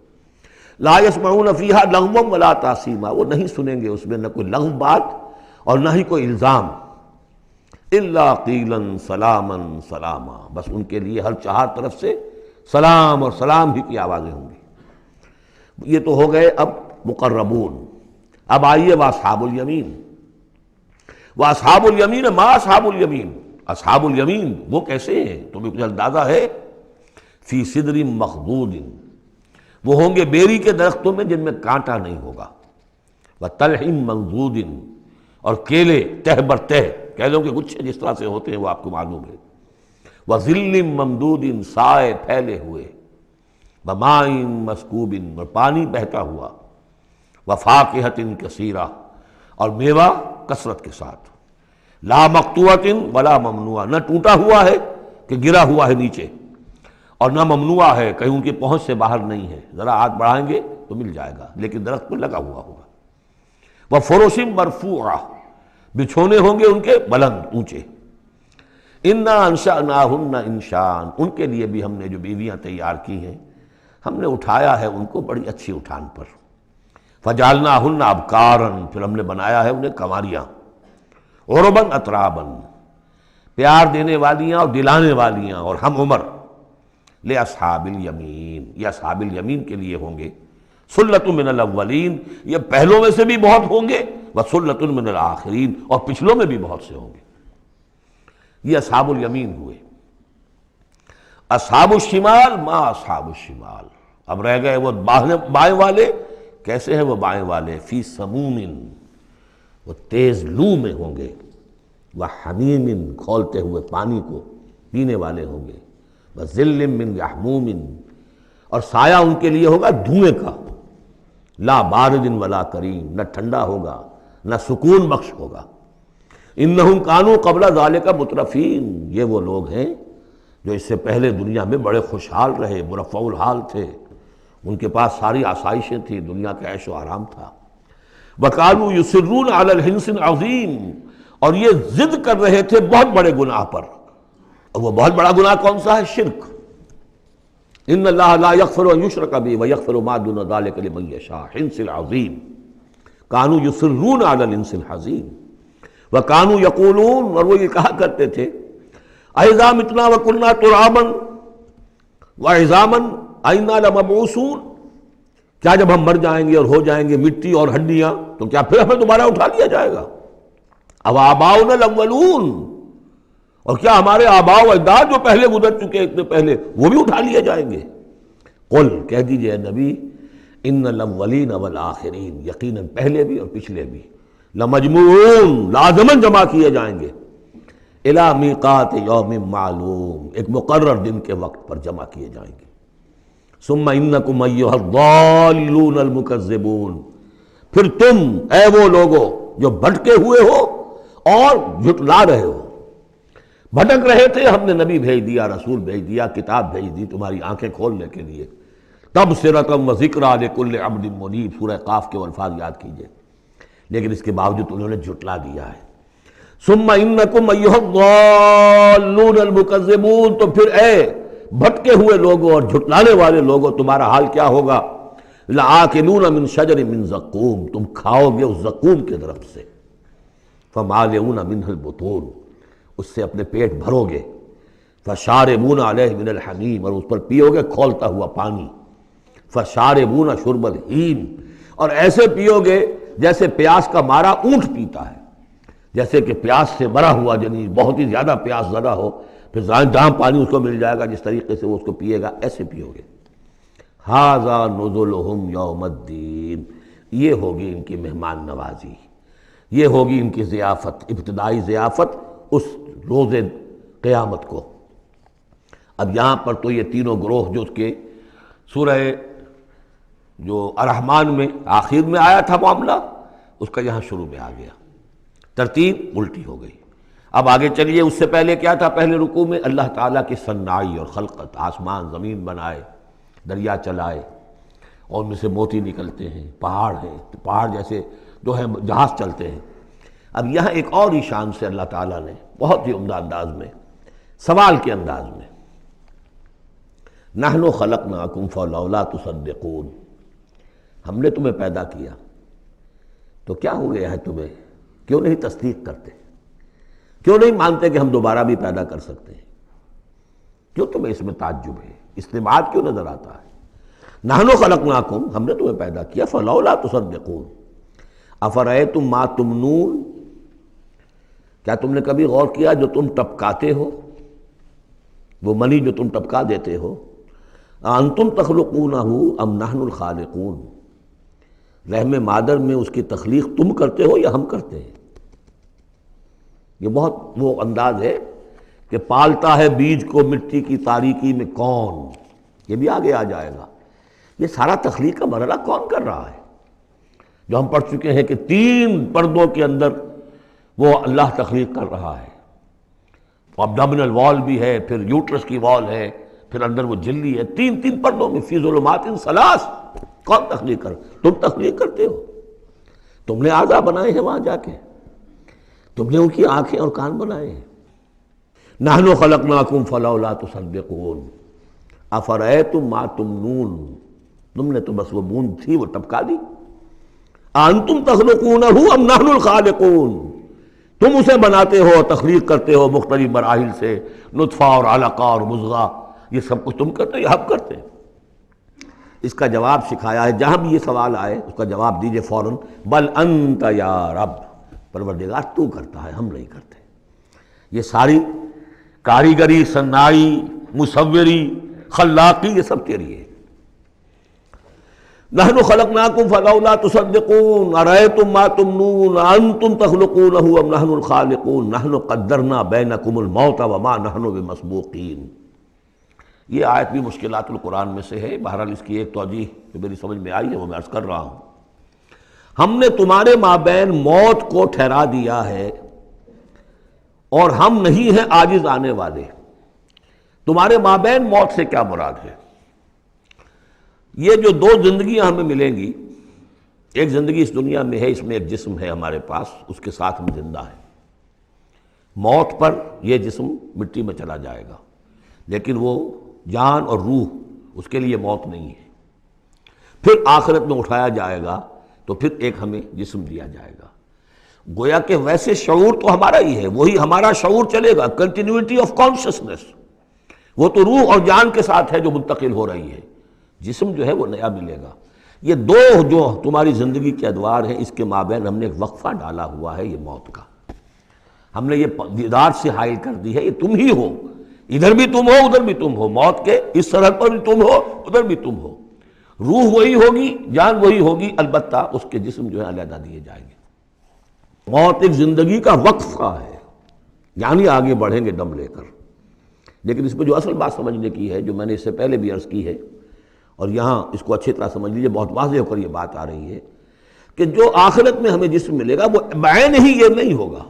لا يسمعون فيها لغوا ولا تاثیما، وہ نہیں سنیں گے اس میں نہ کوئی لغو بات اور نہ ہی کوئی الزام۔ الا قیلا سلاما سلاما، بس ان کے لیے ہر چہار طرف سے سلام اور سلام ہی کی آوازیں ہوں گی۔ یہ تو ہو گئے اب مقربون۔ اب آئیے واصحاب الیمین۔ واصحاب الیمین ما اصحاب الیمین، اصحاب الیمین وہ کیسے ہیں تمہیں کچھ اندازہ ہے؟ فی صدر مخضود، وہ ہوں گے بیری کے درختوں میں جن میں کانٹا نہیں ہوگا، وطلح منضود، اور کیلے تہ بر تہ، کیلوں کے گچھے جس طرح سے ہوتے ہیں وہ آپ کو معلوم ہے، وَظِلٍّ مَمْدُودٍ، سائے پھیلے ہوئے، وَمَاءٍ مَسْکُوبٍ، اور پانی بہتا ہوا، وَفَاکِہَةٍ کثیرہ، اور میوہ کثرت کے ساتھ، لا مقطوعۃ ولا ممنوعہ، نہ ٹوٹا ہوا ہے کہ گرا ہوا ہے نیچے، اور نہ ممنوع ہے کہیں ان کی پہنچ سے باہر نہیں ہے، ذرا ہاتھ بڑھائیں گے تو مل جائے گا، لیکن درخت پر لگا ہوا ہوگا، وَفُرُشٍ مَرْفُوعَةٍ، بچھونے ہوں گے ان کے بلند اونچے، اِنَّا أَنشَأْنَاهُنَّ انشان، ان کے لیے بھی ہم نے جو بیویاں تیار کی ہیں ہم نے اٹھایا ہے ان کو بڑی اچھی اٹھان پر، فَجَعَلْنَاهُنَّ أَبْكَارًا، پھر ہم نے بنایا ہے انہیں کنواریاں، عُرُبًا أَتْرَابًا، پیار دینے والیاں اور دلانے والیاں اور ہم عمر، لِأَصْحَابِ الْيَمِينِ، یہ اصحاب الیمین کے لیے ہوں گے، سُلَّةٌ مِّنَ الْأَوَّلِينَ، یہ پہلوں میں سے بھی بہت ہوں گے، وَسُلَّةٌ مِّنَ الْآخِرِينَ، اور پچھلوں میں بھی بہت سے ہوں گے، یہ اصحاب الیمین ہوئے۔ اصحاب الشمال ما اصحاب الشمال، اب رہ گئے وہ بائیں والے، کیسے ہیں وہ بائیں والے؟ فی سموم، وہ تیز لو میں ہوں گے، وحمیم، کھولتے ہوئے پانی کو پینے والے ہوں گے، وظل من یحموم، اور سایہ ان کے لیے ہوگا دھوئیں کا، لا بارد ولا کریم، نہ ٹھنڈا ہوگا نہ سکون بخش ہوگا، انہم کانوا قبل ذالک مترفین، یہ وہ لوگ ہیں جو اس سے پہلے دنیا میں بڑے خوشحال رہے، مرفع الحال تھے، ان کے پاس ساری آسائشیں تھیں، دنیا کا عیش و آرام تھا، وَكَانُوا يُصِرُّونَ عَلَى الْحِنْثِ الْعَظِيمِ، اور یہ ضد کر رہے تھے بہت بڑے گناہ پر، اور وہ بہت بڑا گناہ کون سا ہے؟ شرک، ان اللہ لا یغفر ان یشرک بہ ویغفر ما دون ذلک لمن یشاء، حنث العظیم، کانوا یصرون علی الحنث العظیم، وکانوا یقولون، اور وہ یہ کہا کرتے تھے، اذا متنا وکنا ترابا وعظاما ائنا لمبعوثون، کیا جب ہم مر جائیں گے اور ہو جائیں گے مٹی اور ہڈیاں تو کیا پھر ہمیں دوبارہ اٹھا لیا جائے گا؟ اب آباؤنا الاولون، اور کیا ہمارے آباء و اجداد جو پہلے گزر چکے اتنے پہلے وہ بھی اٹھا لیے جائیں گے؟ قل، کہہ دیجئے اے نبی، ان الاولین والآخرین، یقیناً پہلے بھی اور پچھلے بھی، لمجموعون، لازماً جمع کیے جائیں گے، الی میقات یوم معلوم، ایک مقرر دن کے وقت پر جمع کیے جائیں گے، ثم انکم ایھا الضالون المکذبون، پھر تم اے وہ لوگو جو بھٹکے ہوئے ہو اور جھٹلا رہے ہو، بھٹک رہے تھے، ہم نے نبی بھیج دیا، رسول بھیج دیا، کتاب بھیج دی تمہاری آنکھیں کھولنے کے لیے، تبصرۃ وذکریٰ لکل عبد منیب، سورہ قاف کے الفاظ یاد کیجئے، لیکن اس کے باوجود انہوں نے جھٹلا دیا ہے۔ ثم انکم ایھا الضالون المکذبون، تو پھر اے بھٹکے ہوئے لوگوں اور جھٹلانے والے لوگوں، تمہارا حال کیا ہوگا؟ لآکلون من شجر من زقوم، تم کھاؤ گے اس زقوم کے درخت سے، فمالئون منہ البطون، اس سے اپنے پیٹ بھرو گے، فشاربون علیہ من الحمیم، اور اس پر پیو گے کھولتا ہوا پانی، فشاربون شرب الہیم، اور ایسے پیو گے جیسے پیاس کا مارا اونٹ پیتا ہے، جیسے کہ پیاس سے مرا ہوا جنی بہت ہی زیادہ پیاس زدہ ہو، پھر جہاں پانی اس کو مل جائے گا جس طریقے سے وہ اس کو پیے گا، ایسے پیو گے۔ ھذا نزلھم یوم الدین، یہ ہوگی ان کی مہمان نوازی، یہ ہوگی ان کی ضیافت، ابتدائی ضیافت اس روز قیامت کو۔ اب یہاں پر تو یہ تینوں گروہ جو اس کے سورہ جو الرحمن میں آخر میں آیا تھا معاملہ، اس کا یہاں شروع میں آ گیا، ترتیب الٹی ہو گئی۔ اب آگے چلیے، اس سے پہلے کیا تھا؟ پہلے رکوع میں اللہ تعالیٰ کی صنعائی اور خلقت، آسمان زمین بنائے، دریا چلائے، اور ان میں سے موتی نکلتے ہیں، پہاڑ ہیں، پہاڑ جیسے جو ہے جہاز چلتے ہیں۔ اب یہاں ایک اور ہی شان سے اللہ تعالیٰ نے بہت ہی عمدہ انداز میں، سوال کے انداز میں، نحن خلقناکم فلولا تصدقون، ہم نے تمہیں پیدا کیا تو کیا ہو گیا ہے تمہیں، کیوں نہیں تصدیق کرتے، کیوں نہیں مانتے کہ ہم دوبارہ بھی پیدا کر سکتے ہیں، کیوں تمہیں اس میں تعجب ہے، استبعاد کیوں نظر آتا ہے؟ نحن خلقناکم، ہم نے تمہیں پیدا کیا، فلولا تصدقون افرأیتم ما تمنون، کیا تم نے کبھی غور کیا جو تم ٹپکاتے ہو، وہ منی جو تم ٹپکا دیتے ہو، انتم تخلقونہ ام نحن الخالقون، رحم مادر میں اس کی تخلیق تم کرتے ہو یا ہم کرتے ہیں؟ یہ بہت وہ انداز ہے کہ پالتا ہے بیج کو مٹی کی تاریکی میں کون، یہ بھی آگے آ جائے گا۔ یہ سارا تخلیق کا مرحلہ کون کر رہا ہے؟ جو ہم پڑھ چکے ہیں کہ 3 پردوں کے اندر وہ اللہ تخلیق کر رہا ہے، ابڈومینل وال بھی ہے، پھر یوٹرس کی وال ہے، پھر اندر وہ جھلی ہے، 3 پردوں میں، فی ظلمات ثلاث۔ کون تخلیق کر؟ تم تخلیق کرتے ہو، تم نے اعضاء بنائے ہیں وہاں جا کے، تم نے ان کی آنکھیں اور کان بنائے ہیں۔ نحن خلقناکم فلولا تصدقون افرأیتم ما تمنون، تم نے تو بس وہ بوند تھی وہ ٹپکا دی۔ انتم تخلقونہ ام نحن الخالقون، تم اسے بناتے ہو، تخلیق کرتے ہو مختلف مراحل سے، نطفہ اور علقہ اور مضغہ، یہ سب کچھ تم کرتے ہو یا ہم کرتے ہیں؟ اس کا جواب سکھایا ہے، جہاں بھی یہ سوال آئے اس کا جواب دیجئے فوراً، بل انت یا رب، پروردگار تو کرتا ہے، ہم نہیں کرتے۔ یہ ساری کاریگری، صنائی، مصوری، خلاقی، یہ سب تیری ہے۔ نحن خلقناکم فلولا تصدقون ارأیتم ما تمنون انتم تخلقونہ ام نحن الخالقون نحن قدرنا بینکم الموت وما نحن بمسبوقین۔ یہ آیت بھی مشکلات القرآن میں سے ہے، بہرحال اس کی ایک توجیہ جو میری سمجھ میں آئی ہے وہ میں عرض کر رہا ہوں۔ ہم نے تمہارے مابین موت کو ٹھہرا دیا ہے اور ہم نہیں ہیں عاجز آنے والے۔ تمہارے مابین موت سے کیا مراد ہے؟ یہ جو 2 زندگیاں ہمیں ملیں گی، ایک زندگی اس دنیا میں ہے، اس میں ایک جسم ہے ہمارے پاس، اس کے ساتھ ہم زندہ ہیں۔ موت پر یہ جسم مٹی میں چلا جائے گا، لیکن وہ جان اور روح، اس کے لیے موت نہیں ہے۔ پھر آخرت میں اٹھایا جائے گا تو پھر ایک ہمیں جسم دیا جائے گا۔ گویا کہ ویسے شعور تو ہمارا ہی ہے، وہی ہمارا شعور چلے گا، کنٹینیوٹی آف کانشسنس، وہ تو روح اور جان کے ساتھ ہے جو منتقل ہو رہی ہے، جسم جو ہے وہ نیا ملے گا۔ یہ 2 جو تمہاری زندگی کے ادوار ہیں، اس کے مابین ہم نے ایک وقفہ ڈالا ہوا ہے، یہ موت کا۔ ہم نے یہ دیدار سے حائل کر دی ہے، یہ تم ہی ہو، ادھر بھی تم ہو ادھر بھی تم ہو، موت کے اس سرحد پر بھی تم ہو ادھر بھی تم ہو۔ روح وہی ہوگی، جان وہی ہوگی، البتہ اس کے جسم جو ہے علیحدہ دیے جائیں گے۔ موت ایک زندگی کا وقفہ ہے، یعنی آگے بڑھیں گے دم لے کر۔ لیکن اس میں جو اصل بات سمجھنے کی ہے، جو میں نے اس سے پہلے بھی عرض کی ہے، اور یہاں اس کو اچھی طرح سمجھ لیجیے، بہت واضح ہو کر یہ بات آ رہی ہے کہ جو آخرت میں ہمیں جسم ملے گا وہ بعین ہی یہ نہیں ہوگا۔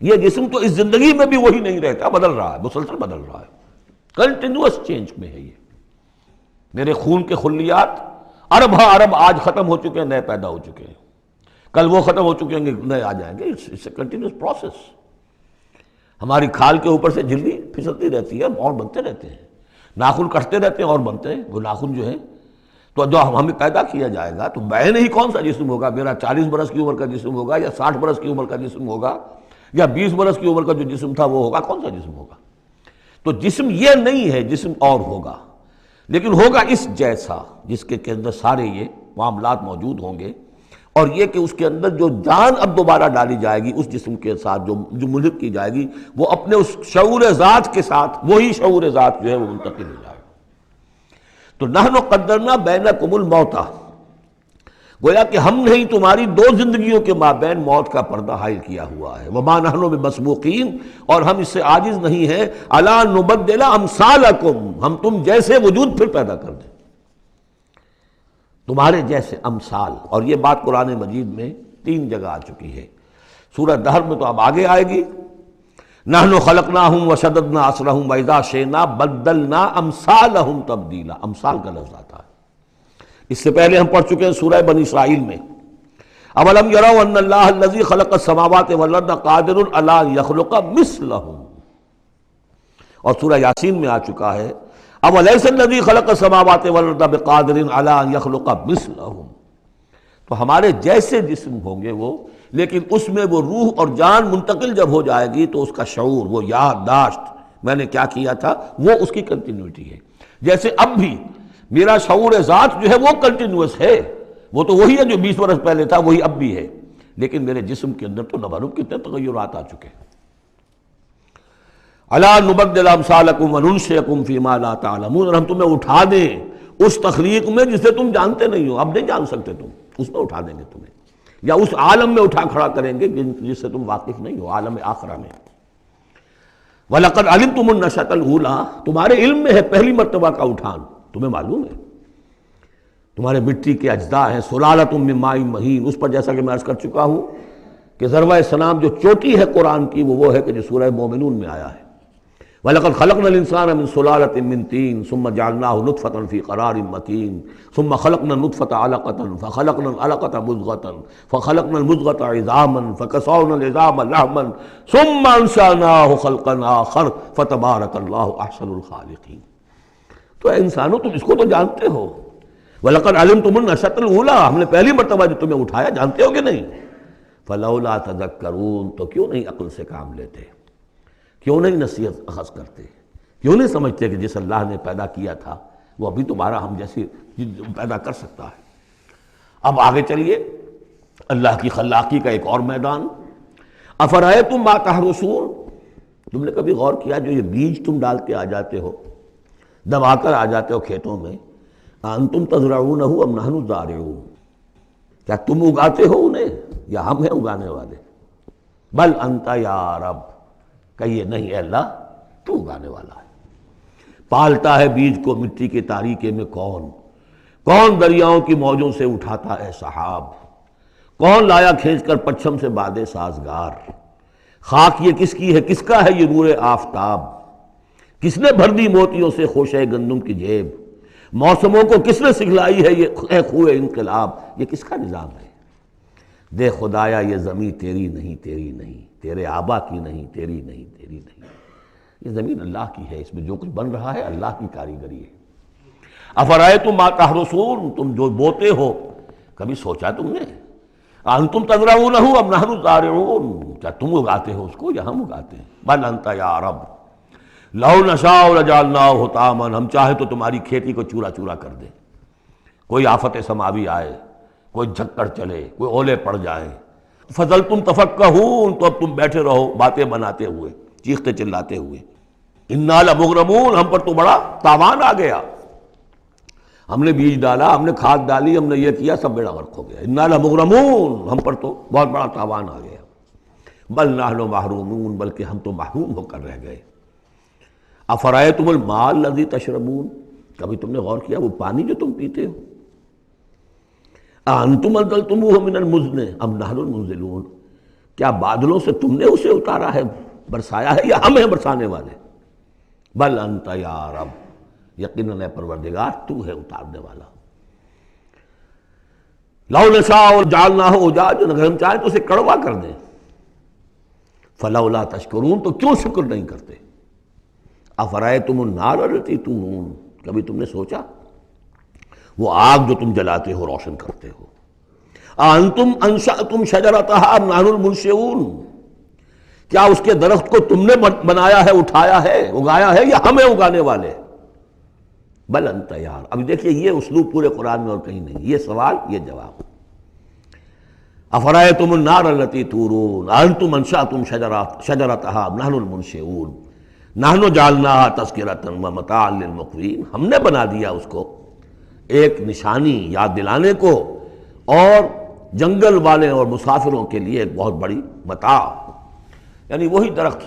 یہ جسم تو اس زندگی میں بھی وہی نہیں رہتا، بدل رہا ہے، مسلسل بدل رہا ہے، کنٹینیوس چینج میں ہے۔ یہ میرے خون کے خلیات ارب آج ختم ہو چکے ہیں، نئے پیدا ہو چکے ہیں، کل وہ ختم ہو چکے ہیں، نئے آ جائیں گے۔ It's a continuous process. ہماری کھال کے اوپر سے جھلی پھسلتی رہتی ہے اور بنتے رہتے ہیں، ناخن کٹتے رہتے ہیں اور بنتے ہیں وہ ناخن جو ہیں۔ تو جو ہمیں پیدا کیا جائے گا تو بعین ہی کون سا جسم ہوگا؟ میرا 40 برس کی عمر کا جسم ہوگا یا 60 برس کی عمر کا جسم ہوگا یا 20 برس کی عمر کا جو جسم تھا وہ ہوگا؟ کون سا جسم ہوگا؟ تو جسم یہ نہیں ہے، جسم اور ہوگا، لیکن ہوگا اس جیسا، جس کے اندر سارے یہ معاملات موجود ہوں گے، اور یہ کہ اس کے اندر جو جان اب دوبارہ ڈالی جائے گی اس جسم کے ساتھ، جو ملحق کی جائے گی، وہ اپنے اس شعور ذات کے ساتھ، وہی شعور ذات جو ہے وہ منتقل ہو جائے گا۔ تو نحن قدرنا بینکم الموت، گویا کہ ہم نے تمہاری 2 زندگیوں کے مابین موت کا پردہ حائل کیا ہوا ہے۔ وما نحن بمسبوقین، اور ہم اس سے عاجز نہیں ہیں، الا نبدل امثالکم، ہم تم جیسے وجود پھر پیدا کر دیں، تمہارے جیسے امثال۔ اور یہ بات قرآن مجید میں 3 جگہ آ چکی ہے، سورہ دہر میں تو اب آگے آئے گی، نحن خلقناہم وشددنا اسرہم واذا شئنا بدلنا امثالہم تبدیلا، امثال کا لفظ آتا ہے۔ اس سے پہلے ہم پڑھ چکے ہیں سورہ بنی اسرائیل میں، اولم یروا ان اللہ الذی خلق السماوات والارض قادر علی ان یخلق مثلہم، اور سورہ یاسین میں آ چکا ہے اولیس الذی خلق السماوات والارض بقادر علی ان یخلق مثلہم۔ تو ہمارے جیسے جسم ہوں گے وہ، لیکن اس میں وہ روح اور جان منتقل جب ہو جائے گی تو اس کا شعور، وہ یادداشت، میں نے کیا کیا تھا، وہ اس کی کنٹینیوٹی ہے۔ جیسے اب بھی میرا شعور ذات جو ہے وہ کنٹینیوس ہے، وہ تو وہی ہے جو 20 برس پہلے تھا، وہی اب بھی ہے، لیکن میرے جسم کے اندر تو نہ معلوم کتنے تغیرات آ چکے ہیں۔ الا نبدل امثالکم وننشئکم فیما لا تعلمون، اور ہم تمہیں اٹھا دیں اس تخلیق میں جسے تم جانتے نہیں ہو، اب نہیں جان سکتے تم، اس میں اٹھا دیں گے تمہیں۔ یا اس عالم میں اٹھا کھڑا کریں گے جس سے تم واقف نہیں ہو، عالم آخرہ میں۔ وَلَقَدْ عَلِمْتُمُ النَّشَأَةَ الْأُولَىٰ، تمہارے علم میں ہے پہلی مرتبہ کا اٹھان، تمہیں معلوم ہے تمہارے مٹی کے اجزاء ہیں، سلالۃ من ماء مہین، اس پر جیسا کہ میں عرض کر چکا ہوں کہ ذروۂ سنام جو چوٹی ہے قرآن کی وہ ہے کہ جو سورہ مومنون میں آیا ہے۔ وَلَقَدْ خَلَقْنَا الْإِنسَانَ مِنْ سُلَالَةٍ مِّن طِينٍ ثُمَّ جَعَلْنَاهُ نُطْفَةً فِي قَرَارٍ مَّكِينٍ ثُمَّ خَلَقْنَا النُّطْفَةَ عَلَقَةً فَخَلَقْنَا الْعَلَقَةَ مُضْغَةً فَخَلَقْنَا الْمُضْغَةَ عِظَامًا فَكَسَوْنَا الْعِظَامَ لَحْمًا ثُمَّ أَنشَأْنَاهُ خَلْقًا آخَرَ فَتَبَارَكَ اللَّهُ أَحْسَنُ الْخَالِقِينَ۔ تو اے انسانوں تم اس کو تو جانتے ہو، وَلَقَدْ عَلِمْتُمُ النَّشَأَةَ الْأُولَىٰ، ہم نے پہلی مرتبہ جو تمہیں اٹھایا جانتے ہو کہ نہیں؟ فَلَوْلَا تَذَكَّرُونَ، تو کیوں نہیں عقل سے کام لیتے، کیوں نہیں نصیحت اخذ کرتے، کیوں نہیں سمجھتے کہ جس اللہ نے پیدا کیا تھا وہ ابھی تمہارا ہم جیسی پیدا کر سکتا ہے۔ اب آگے چلیے، اللہ کی خلاقی کا ایک اور میدان۔ افرأیتم ما تحرثون، تم نے کبھی غور کیا جو یہ بیج تم ڈال کے آ جاتے ہو، دبا کر آ جاتے ہو کھیتوں میں، انتم تزرعونہ ام نحن الزارعون، کیا تم اگاتے ہو انہیں یا ہم ہیں اگانے والے؟ بل انت یا رب، کہیے نہیں اے اللہ تو اگانے والا ہے۔ پالتا ہے بیج کو مٹی کے تاریکے میں کون دریاؤں کی موجوں سے اٹھاتا ہے سحاب، کون لایا کھینچ کر پچھم سے بادے سازگار، خاک یہ کس کی ہے، کس کا ہے یہ نور آفتاب، کس نے بھر دی موتیوں سے خوشے گندم کی جیب، موسموں کو کس نے سکھلائی ہے یہ خوئے انقلاب، یہ کس کا نظام ہے؟ دے خدایا یہ زمین تیری نہیں، تیرے آبا کی نہیں، تیری نہیں، یہ زمین اللہ کی ہے، اس میں جو کچھ بن رہا ہے اللہ کی کاریگری ہے۔ افرأیتم ما تحرثون، تم جو بوتے ہو کبھی سوچا تم نے؟ انتم تزرعونہ ام نحن الزارعون، کیا تم اگاتے ہو اس کو یا ہم اگاتے ہیں؟ بل انت یا رب لو نشاء لجعلناہ حطاما، ہم چاہے تو تمہاری کھیتی کو چورا چورا کر دیں، کوئی آفت سماوی آئے، کوئی جھکڑ چلے، کوئی اولے پڑ جائیں، فظلتم تفکہون، تو اب تم بیٹھے رہو باتیں بناتے ہوئے، چیختے چلاتے ہوئے، انا لمغرمون، ہم پر تو بڑا تاوان آ گیا، ہم نے بیج ڈالا، ہم نے کھاد ڈالی، ہم نے یہ کیا، سب بیڑا غرق ہو گیا، انا لمغرمون، ہم پر تو بہت بڑا تاوان آ گیا، بل نحن محرومون، بلکہ ہم تو محروم ہو کر رہ گئے۔ افرأیتم الماء الذی تشربون، کبھی تم نے غور کیا وہ پانی جو تم پیتے ہو، انتم انزلتموہ من المزن ام نحن المنزلون، کیا بادلوں سے تم نے اسے اتارا ہے، برسایا ہے، یا ہم ہیں برسانے والے؟ بل انت یا رب، یقیناً اے پروردگار تو ہے اتارنے والا۔ لو نشاء جعلناہ اجاجا، اگر ہم چاہیں تو اسے کڑوا کر دیں، فلولا تشکرون، تو کیوں شکر نہیں کرتے؟ افرأیتم النار التی تورون، کبھی تم نے سوچا وہ آگ جو تم جلاتے ہو روشن کرتے ہو، انتم انشأتم شجرتها ام نحن المنشئون، کیا اس کے درخت کو تم نے بنایا ہے، اٹھایا ہے، اگایا ہے، یا ہمیں اگانے والے؟ بل انت یار، اب دیکھیے یہ اسلوب پورے قرآن میں اور کہیں نہیں، یہ سوال یہ جواب۔ افرأیتم النار التی تورون انتم انشأتم شجرتها ام نحن المنشئون نحن جعلناها تذکرۃ ومتاعا للمقوین، ہم نے بنا دیا اس کو ایک نشانی یاد دلانے کو، اور جنگل والے اور مسافروں کے لیے ایک بہت بڑی متاع، یعنی وہی درخت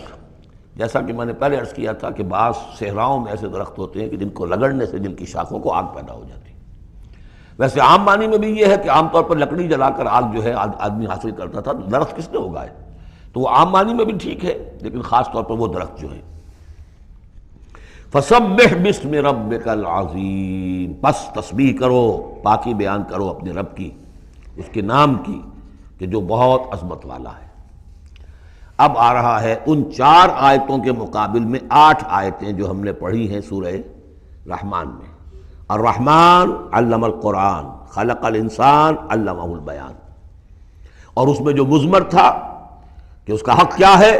جیسا کہ میں نے پہلے عرض کیا تھا کہ بعض صحراؤں میں ایسے درخت ہوتے ہیں کہ جن کو رگڑنے سے جن کی شاخوں کو آگ پیدا ہو جاتی ہے۔ ویسے عام معنی میں بھی یہ ہے کہ عام طور پر لکڑی جلا کر آگ جو ہے آدمی حاصل کرتا تھا، تو درخت کس نے اگائے؟ تو وہ عام معنی میں بھی ٹھیک ہے، لیکن خاص طور پر وہ درخت جو ہے۔ فسبح باسم ربک العظیم، پس تسبیح کرو، پاکی بیان کرو اپنے رب کی، اس کے نام کی کہ جو بہت عظمت والا ہے۔ اب آ رہا ہے ان 4 آیتوں کے مقابل میں 8 آیتیں جو ہم نے پڑھی ہیں سورہ رحمان میں۔ الرحمن علم القرآن، خلق الانسان علمہ البیان، اور اس میں جو مضمر تھا کہ اس کا حق کیا ہے،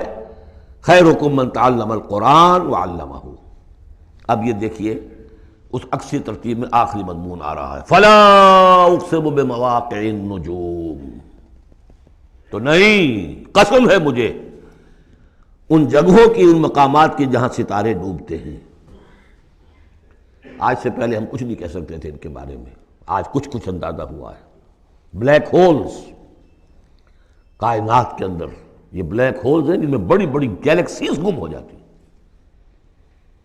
خیرکم من تعلم القرآن وعلمہ۔ اب یہ دیکھیے اس عکسی ترتیب میں آخری مضمون آ رہا ہے، فلا اقسم بمواقع النجوم، تو نہیں، قسم ہے مجھے ان جگہوں کی، ان مقامات کی جہاں ستارے ڈوبتے ہیں۔ آج سے پہلے ہم کچھ نہیں کہہ سکتے تھے ان کے بارے میں، آج کچھ اندازہ ہوا ہے۔ بلیک ہولز، کائنات کے اندر یہ بلیک ہولز ہیں جن میں بڑی بڑی گیلیکسیز گم ہو جاتی ہیں،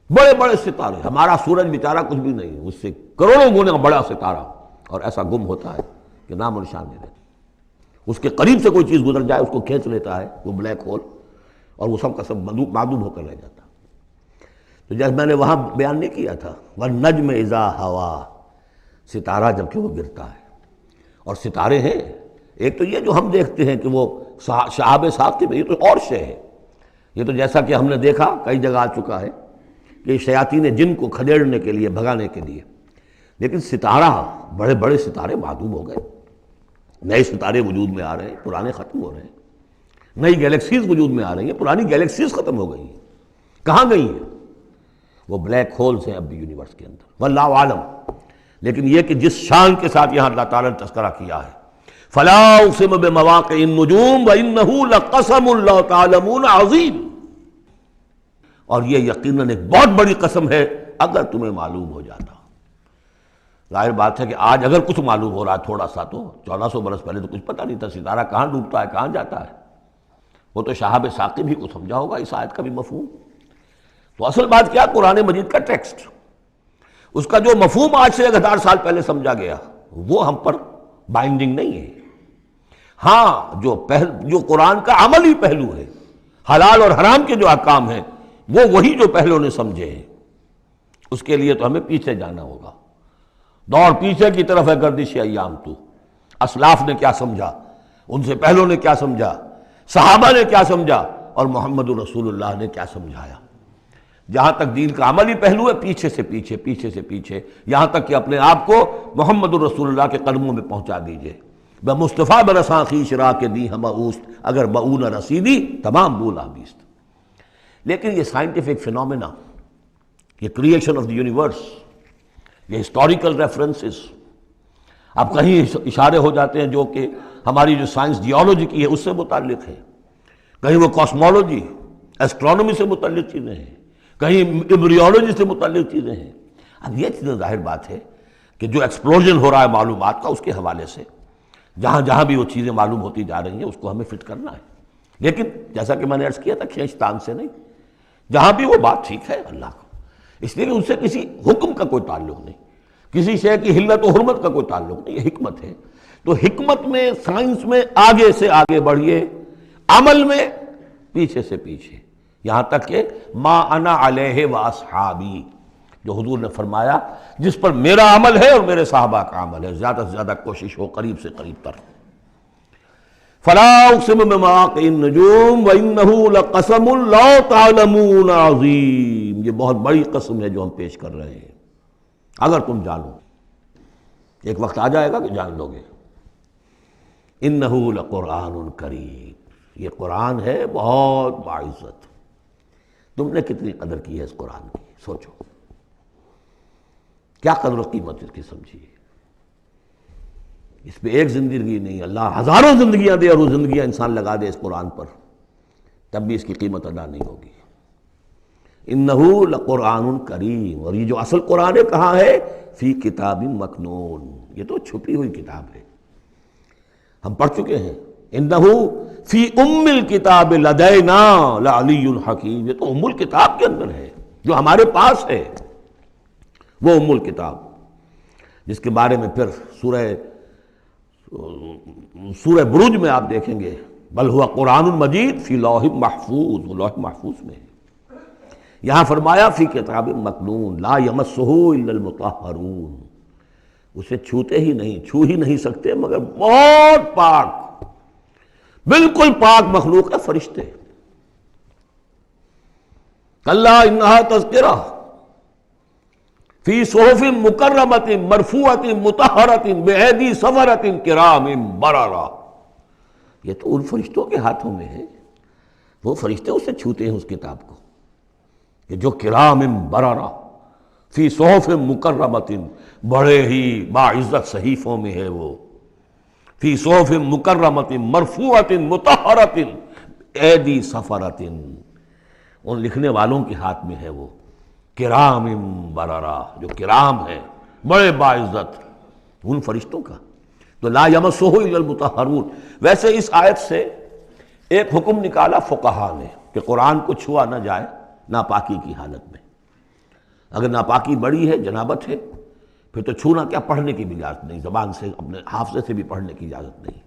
بڑے بڑے ستارے، ہمارا سورج بیچارہ کچھ بھی نہیں، اس سے کروڑوں گنا بڑا ستارہ، اور ایسا گم ہوتا ہے کہ نام و نشان نہیں رہتا۔ اس کے قریب سے کوئی چیز گزر جائے اس کو کھینچ لیتا ہے وہ بلیک ہول، اور وہ سب کا سب معدوم ہو کر رہ جاتا۔ تو جیسے میں نے وہاں بیان نہیں کیا تھا وَالنَّجْمِ إِذَا هَوَىٰ، ستارہ جب کہ وہ گرتا ہے، اور ستارے ہیں ایک تو یہ جو ہم دیکھتے ہیں کہ وہ شہاب ثاقب، یہ تو اور شے ہے، یہ تو جیسا کہ ہم نے دیکھا کئی جگہ آ چکا ہے کہ شیاطین جن کو کھدیڑنے کے لیے، بھگانے کے لیے، لیکن ستارہ، بڑے بڑے ستارے معدوم ہو گئے، نئے ستارے وجود میں آ رہے ہیں، پرانے ختم ہو رہے ہیں، نئی گیلیکسیز وجود میں آ رہی ہیں، پرانی گیلیکسیز ختم ہو گئی ہیں، کہاں گئی ہیں؟ وہ بلیک ہولز ہیں اب بھی یونیورس کے اندر، واللہ عالم۔ لیکن یہ کہ جس شان کے ساتھ یہاں اللہ تعالیٰ نے تذکرہ کیا ہے، فلا اقسم بمواقع النجوم وانہ لقسم لو تعلمون عظیم، اور یہ یقیناً ایک بہت بڑی قسم ہے اگر تمہیں معلوم ہو جاتا۔ ظاہر بات ہے کہ آج اگر کچھ معلوم ہو رہا ہے تھوڑا سا، تو 1400 برس پہلے تو کچھ پتہ نہیں تھا ستارہ کہاں ڈوبتا ہے کہاں جاتا ہے، وہ تو شہاب ثاقب ہی کو سمجھا ہوگا اس آیت کا بھی مفہوم۔ تو اصل بات کیا، قرآن مجید کا ٹیکسٹ، اس کا جو مفہوم آج سے 1000 سال پہلے سمجھا گیا وہ ہم پر بائنڈنگ نہیں ہے۔ ہاں جو قرآن کا عملی پہلو ہے، حلال اور حرام کے جو احکام ہیں، وہ وہی جو پہلو نے سمجھے ہیں، اس کے لیے تو ہمیں پیچھے جانا ہوگا۔ دور پیچھے کی طرف ہے گردش ایام تو، اسلاف نے کیا سمجھا، ان سے پہلوں نے کیا سمجھا، صحابہ نے کیا سمجھا، اور محمد رسول اللہ نے کیا سمجھایا۔ جہاں تک دین کا عملی پہلو ہے، پیچھے سے پیچھے، پیچھے سے پیچھے، یہاں تک کہ اپنے آپ کو محمد رسول اللہ کے قدموں میں پہنچا دیجئے۔ بمصطفیٰ برساں خویش را کے دی ہم اوست، اگر بؤ نہ رسیدی تمام بولا بیست۔ لیکن یہ سائنٹیفک فینومینا، یہ کریشن آف دی یونیورس، یہ ہسٹوریکل ریفرنسز، اب کہیں اشارے ہو جاتے ہیں جو کہ ہماری جو سائنس جیولوجی کی ہے اس سے متعلق ہے، کہیں وہ کاسمولوجی، ایسٹرونومی سے متعلق چیزیں ہیں، کہیں ایمبریولوجی سے متعلق چیزیں ہیں۔ اب یہ چیزیں ظاہر بات ہے کہ جو ایکسپلوژن ہو رہا ہے معلومات کا، اس کے حوالے سے جہاں جہاں بھی وہ چیزیں معلوم ہوتی جا رہی ہیں اس کو ہمیں فٹ کرنا ہے، لیکن جیسا کہ میں نے عرض کیا تھا کھینچتان سے نہیں، جہاں بھی وہ بات ٹھیک ہے اللہ کو، اس لیے کہ ان سے کسی حکم کا کوئی تعلق نہیں، کسی شے کی حلت و حرمت کا کوئی تعلق نہیں، یہ حکمت ہے۔ تو حکمت میں، سائنس میں آگے سے آگے بڑھیے، عمل میں پیچھے سے پیچھے، یہاں تک کہ ما انا علیہ واصحابی، جو حضور نے فرمایا جس پر میرا عمل ہے اور میرے صحابہ کا عمل ہے، زیادہ سے زیادہ کوشش ہو قریب سے قریب تر۔ فلا اقسم بمواقع النجوم وانہ لقسم لو تعلمون عظیم، یہ بہت بڑی قسم ہے جو ہم پیش کر رہے ہیں، اگر تم جانو، ایک وقت آ جائے گا کہ جان لو گے۔ انہ لقرآن کریم، یہ قرآن ہے بہت باعزت۔ تم نے کتنی قدر کی ہے اس قرآن کی، سوچو کیا قدر و قیمت اس کی سمجھی ہے۔ اس پہ ایک زندگی نہیں، اللہ ہزاروں زندگیاں دے اور وہ زندگیاں انسان لگا دے اس قرآن پر، تب بھی اس کی قیمت ادا نہیں ہوگی۔ انہ لقرآن کریم، اور یہ جو اصل قرآن ہے کہاں ہے؟ فی کتاب مکنون، یہ تو چھپی ہوئی کتاب ہے، ہم پڑھ چکے ہیں۔ انہ فی ام الکتاب لدینا لعلی الحکیم، یہ تو ام الکتاب کے اندر ہے جو ہمارے پاس ہے، وہ ام الکتاب جس کے بارے میں پھر سورہ بروج میں آپ دیکھیں گے بل ہوا قرآن مجید فی لوح محفوظ، وہ لوح محفوظ میں ہے۔ یہاں فرمایا فی کتاب مکنون لا یمسہ الا المطہرون، اسے چھوتے ہی نہیں، چھو ہی نہیں سکتے مگر بہت پاک، بالکل پاک مخلوق ہے، فرشتے۔ کلا انہا تذکرہ فی صحف مکرمۃ مرفوعۃ مطہرۃ بایدی سفرۃ کرام بررہ، یہ تو ان فرشتوں کے ہاتھوں میں ہے، وہ فرشتے اسے چھوتے ہیں اس کتاب کو، کہ جو کرام بررہ فی صحف مکرمۃ، بڑے ہی باعزت صحیفوں میں ہے وہ، فی صحف مکرمۃ مرفوعۃ مطہرۃ ایدی سفرۃ، ان لکھنے والوں کے ہاتھ میں ہے وہ، کرام بررہ، جو کرام ہے بڑے باعزت، ان فرشتوں کا۔ تو لا یمسہ الا المطہرون، ویسے اس آیت سے ایک حکم نکالا فقہا نے کہ قرآن کو چھوا نہ جائے ناپاکی کی حالت میں. اگر ناپاکی بڑی ہے، جنابت ہے، پھر تو چھونا کیا، پڑھنے کی بھی اجازت نہیں، زبان سے اپنے حافظے سے بھی پڑھنے کی اجازت نہیں.